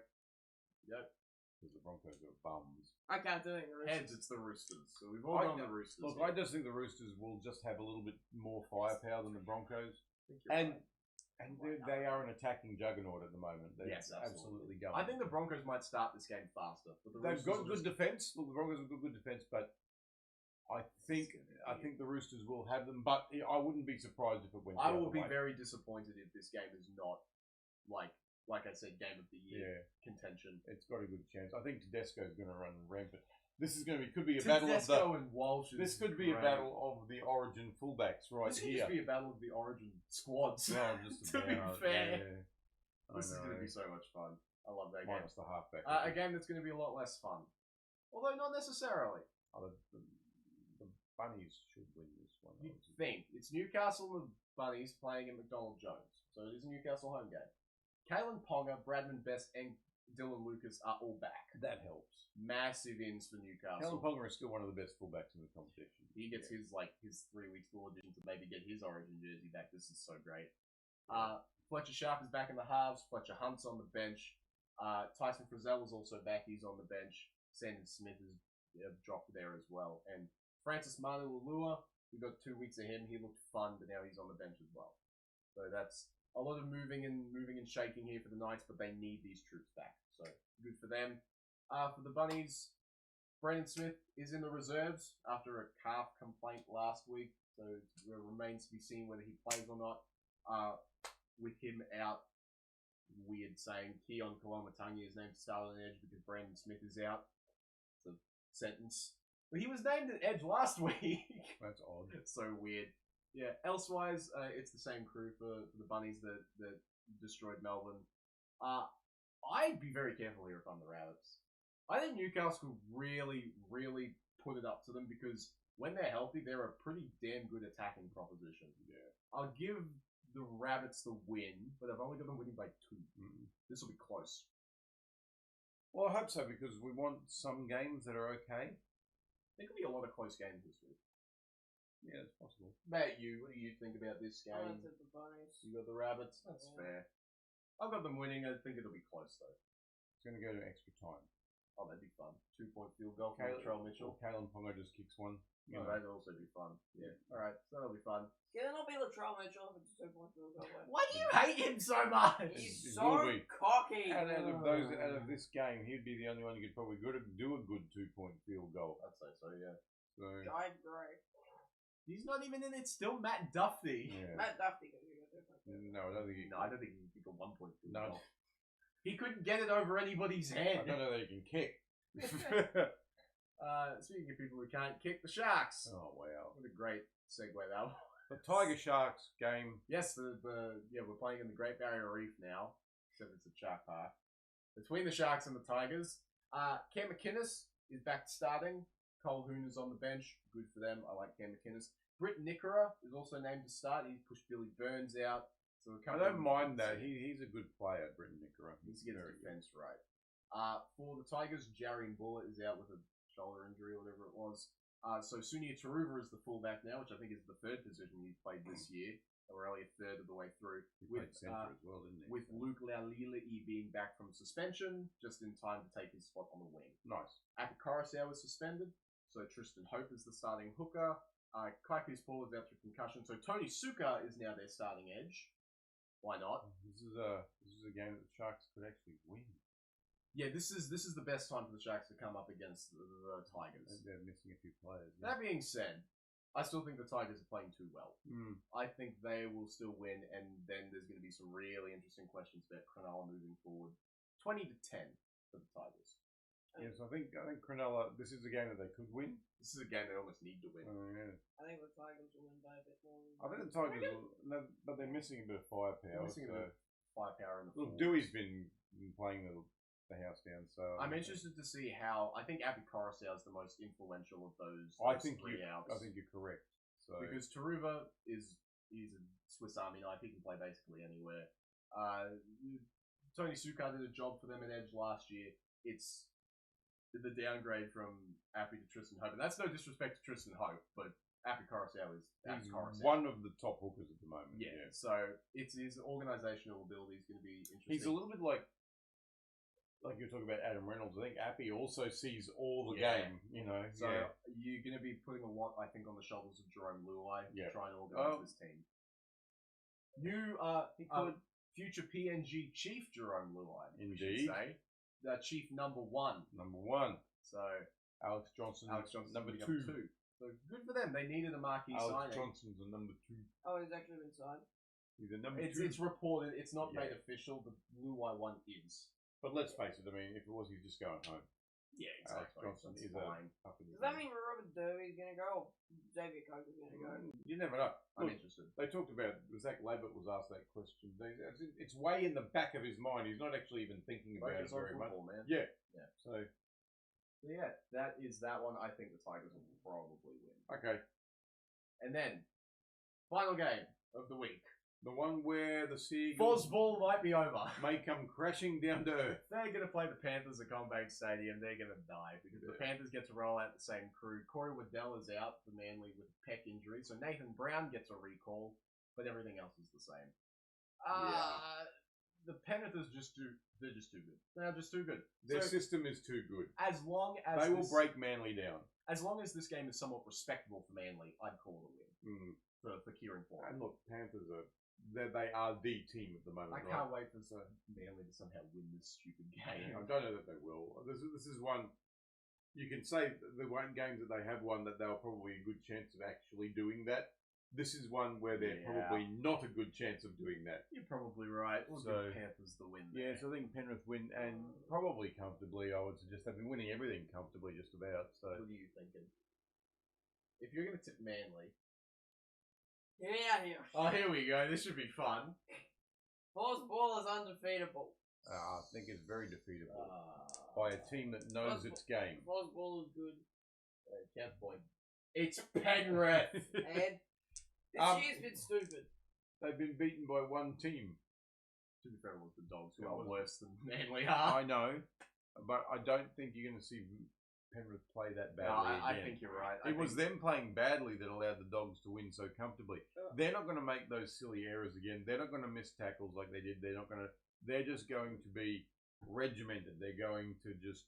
Yep. Because the Broncos are bums. I can't do it. Heads, it's the Roosters. So we've all gone the Roosters. Look, I just think the Roosters will just have a little bit more firepower than the Broncos. And they are an attacking juggernaut at the moment. They're absolutely going. I think the Broncos might start this game faster. But they've got good defence. Look, the Broncos have got good defence, but I think the Roosters will have them. But I wouldn't be surprised if it went. I will be very disappointed if this game is not like I said, game of the year contention. It's got a good chance. I think Tedesco is going to run rampant. This is going to could be a battle of the. And Walsh. This could be a battle of the Origin fullbacks this here. This could just be a battle of the Origin squads. No, just to be fair, yeah. this is going to be be so much fun. I love that game. Minus the halfback. A game that's going to be a lot less fun. Although not necessarily. The Bunnies should win this one. You'd think. It's Newcastle and the Bunnies playing at McDonald Jones. So it is a Newcastle home game. Kalen Ponga, Bradman Best, and Dylan Lucas are all back. That helps. Massive ins for Newcastle. Kalen Ponga is still one of the best fullbacks in the competition. He gets his 3 weeks full audition to maybe get his Origin jersey back. This is so great. Fletcher Sharp is back in the halves. Fletcher Hunt's on the bench. Tyson Frizzell is also back. He's on the bench. Sandon Smith is dropped there as well. And Francis Manu-Lulua, we got 2 weeks of him. He looked fun, but now he's on the bench as well. So that's a lot of moving and shaking here for the Knights, but they need these troops back. So good for them. For the Bunnies, Brandon Smith is in the reserves after a calf complaint last week. So it remains to be seen whether he plays or not. With him out, weird saying Keon Kolomatangi is named to start on the edge because Brandon Smith is out. It's a sentence. But he was named an edge last week. That's odd. So weird. Yeah, elsewise, it's the same crew for the Bunnies that destroyed Melbourne. I'd be very careful here if I'm the Rabbits. I think Newcastle really, really put it up to them because when they're healthy, they're a pretty damn good attacking proposition. Yeah. I'll give the Rabbits the win, but I've only got them winning by 2. This will be close. Well, I hope so because we want some games that are okay. There could be a lot of close games this week. Yeah, it's possible. Matt, what do you think about this game? I said the Bunnies. You got the Rabbits? That's fair. I've got them winning. I think it'll be close, though. It's going to go to extra time. Oh, that'd be fun. 2-point field goal from Latrell Mitchell. Kalen Ponga just kicks one. Oh, that'd also be fun. Yeah. All right, so that'll be fun. Can it not be Latrell Mitchell if it's a 2-point field goal? Why do you hate him so much? He's so cocky. And out of this game, he'd be the only one who could probably do a good 2-point field goal. I'd say so, yeah. So I agree. He's not even in it. Still Matt Duffy. Yeah. Matt Duffy can do a 2-point field goal. No, I don't think he. No, I don't think he can kick a 1-point field No. goal. He couldn't get it over anybody's head. I don't know that he can kick. Speaking of people who can't kick, the Sharks. Oh wow! What a great segue that was. The Tiger Sharks game. Yes, we're playing in the Great Barrier Reef now, except it's a Shark Park. Between the Sharks and the Tigers, Cam McInnes is back to starting. Cole Hoon is on the bench. Good for them. I like Cam McInnes. Britt Nickera is also named to start. He pushed Billy Burns out. So I don't mind that. He's a good player, Britt Nickera. He's to get his defense right. For the Tigers, Jarian Bullitt is out with a shoulder injury or whatever it was. So Sunia Taruva is the fullback now, which I think is the 3rd position he's played this year. We're only a third of the way through. He played centre as well, didn't he? With Luke Laulilei being back from suspension, just in time to take his spot on the wing. Nice. Api Coruscant was suspended, so Tristan Hope is the starting hooker. Kaikus Paul is out through concussion, so Tony Suka is now their starting edge. Why not? This is a game that the Sharks could actually win. Yeah, this is the best time for the Sharks to come up against the Tigers. They're missing a few players. Yeah. That being said, I still think the Tigers are playing too well. I think they will still win, and then there's going to be some really interesting questions about Cronulla moving forward. 20-10 for the Tigers. Yes, I think Cronulla. This is a game that they could win. This is a game they almost need to win. Yeah. I think the Tigers will win by a bit more. I think the Tigers will, but they're missing a bit of firepower. They're missing a bit of firepower in the Look, Dewey's been playing the house down, so I'm interested to see how. I think Api Coruscant is the most influential of those. I think three outs. I think you're correct. So because Taruva he's a Swiss Army knife. He can play basically anywhere. Tony Suka did a job for them at Edge last year. It's the downgrade from Api to Tristan Hope, and that's no disrespect to Tristan Hope, but Api Coruscant is one of the top hookers at the moment. Yeah. So it's his organisational ability is going to be interesting. He's a little bit like you're talking about Adam Reynolds. I think Api also sees all the game, you know. So you're going to be putting a lot, I think, on the shoulders of Jerome Luai to try and organise this team. New future PNG chief Jerome Luai, indeed. Say. The chief number 1. Number 1. So Alex Johnson number 2. So good for them. They needed a marquee signing. Alex Johnson's a number 2. Oh, he's actually been signed. He's a number 2. It's reported. It's not made official. The Luai one is. But let's face it. I mean, if it was, he'd just go home. Yeah, Alex exactly. Johnson That's is fine. up in the Does that game. mean Robert Derby's going to go or Xavier Coke is going to go? You never know. I'm Look, interested. they talked about Zach Labbott was asked that question. It's way in the back of his mind. He's not actually even thinking about it Focus on very much. football, man. Yeah. Yeah. So Yeah, that is that one. I think the Tigers will probably win. okay, And then, final game of the week. the one where the Seagulls Fosball might be over. may come crashing down to earth. They're going to play the Panthers at Combank Stadium. They're going to die because the Panthers get to roll out the same crew. Corey Waddell is out for Manly with a pec injury, so Nathan Brown gets a recall, but everything else is the same. The Panthers they're just too good. They're just too good. Their So, system is too good. as long as They will this- break Manly down. As long as this game is somewhat respectable for Manly, I'd call it a win for Kieran Ford. And look, Panthers they are the team at the moment. I can't wait for Manly to somehow win this stupid game. I don't know that they will. This is one you can say the one games that they have won that they're probably a good chance of actually doing that. This is one where they're probably not a good chance of doing that. You're probably right. We'll give Panthers the win there. Yes, I think Penrith win and probably comfortably. I would suggest they've been winning everything comfortably just about. So What are you thinking? If you're going to tip Manly... Get out here. Oh, here we go. This should be fun. Fosball is undefeatable. I think it's very defeatable by a team that knows its game. Fosball is good. Counterpoint. It's Penrith! And this year's been stupid. They've been beaten by one team. To be fair, it was the Dogs who It are was. worse than Manly are. I know, but I don't think you're going to see Penrith play that No, badly I again. think you're right. It was them playing badly that allowed the Dogs to win so comfortably. They're not going to make those silly errors again. They're not going to miss tackles like they did. They're just going to be regimented. They're going to just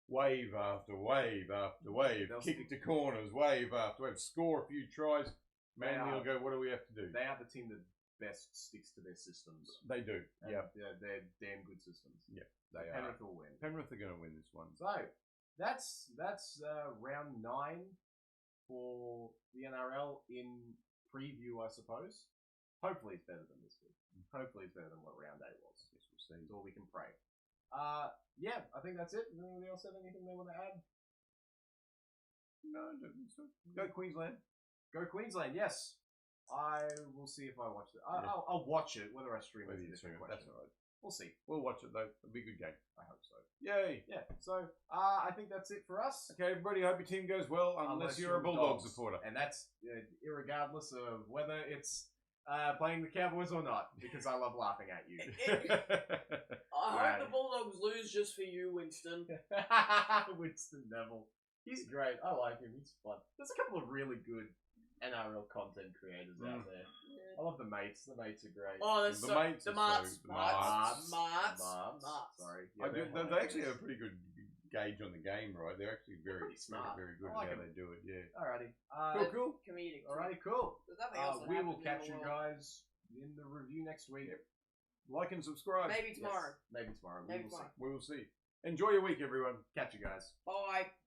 wave after wave after wave, kick to corners, wave after wave, score a few tries. Manly will go, what do we have to do? They are the team that best sticks to their systems. They do. And Yeah, they're damn good systems. they are. Penrith will win. Penrith are going to win this one. So, that's round 9 for the NRL in preview, I suppose. Hopefully it's better than this week. Hopefully it's better than what round 8 was. Yes, we'll see. That's all we can pray. Yeah, I think that's it. Does anybody else have anything they want to add? No, I don't think so. Go Queensland. Go Queensland, yes. I will see if I watch it. Yeah. I'll watch it. Whether I stream it Maybe is a different that's question. all right. We'll see. We'll watch it though. It'll be a good game. I hope so. Yay! Yeah, so I think that's it for us. Okay, everybody, hope your team goes well, unless you're a Bulldogs supporter. And that's irregardless of whether it's playing the Cowboys or not, because I love laughing at you. I hope the Bulldogs lose just for you, Winston. Winston Neville. He's great. I like him. He's fun. There's a couple of really good NRL content creators out there. I love the mates. The mates are great. Oh, there's The mates the are Marts. so- Marts. Sorry. I do, they're they actually have hilarious. a pretty good gauge on the game, right? They're actually very, Pretty smart. very good I like at how them. they do it. Yeah. Alrighty. Cool. Comedic. Alrighty, cool. There's nothing else that We will happens in catch the you world. guys in the review next week. Like and subscribe. Maybe tomorrow. Yes, maybe tomorrow. Maybe We will see. tomorrow. We will see. Enjoy your week, everyone. Catch you guys. Bye.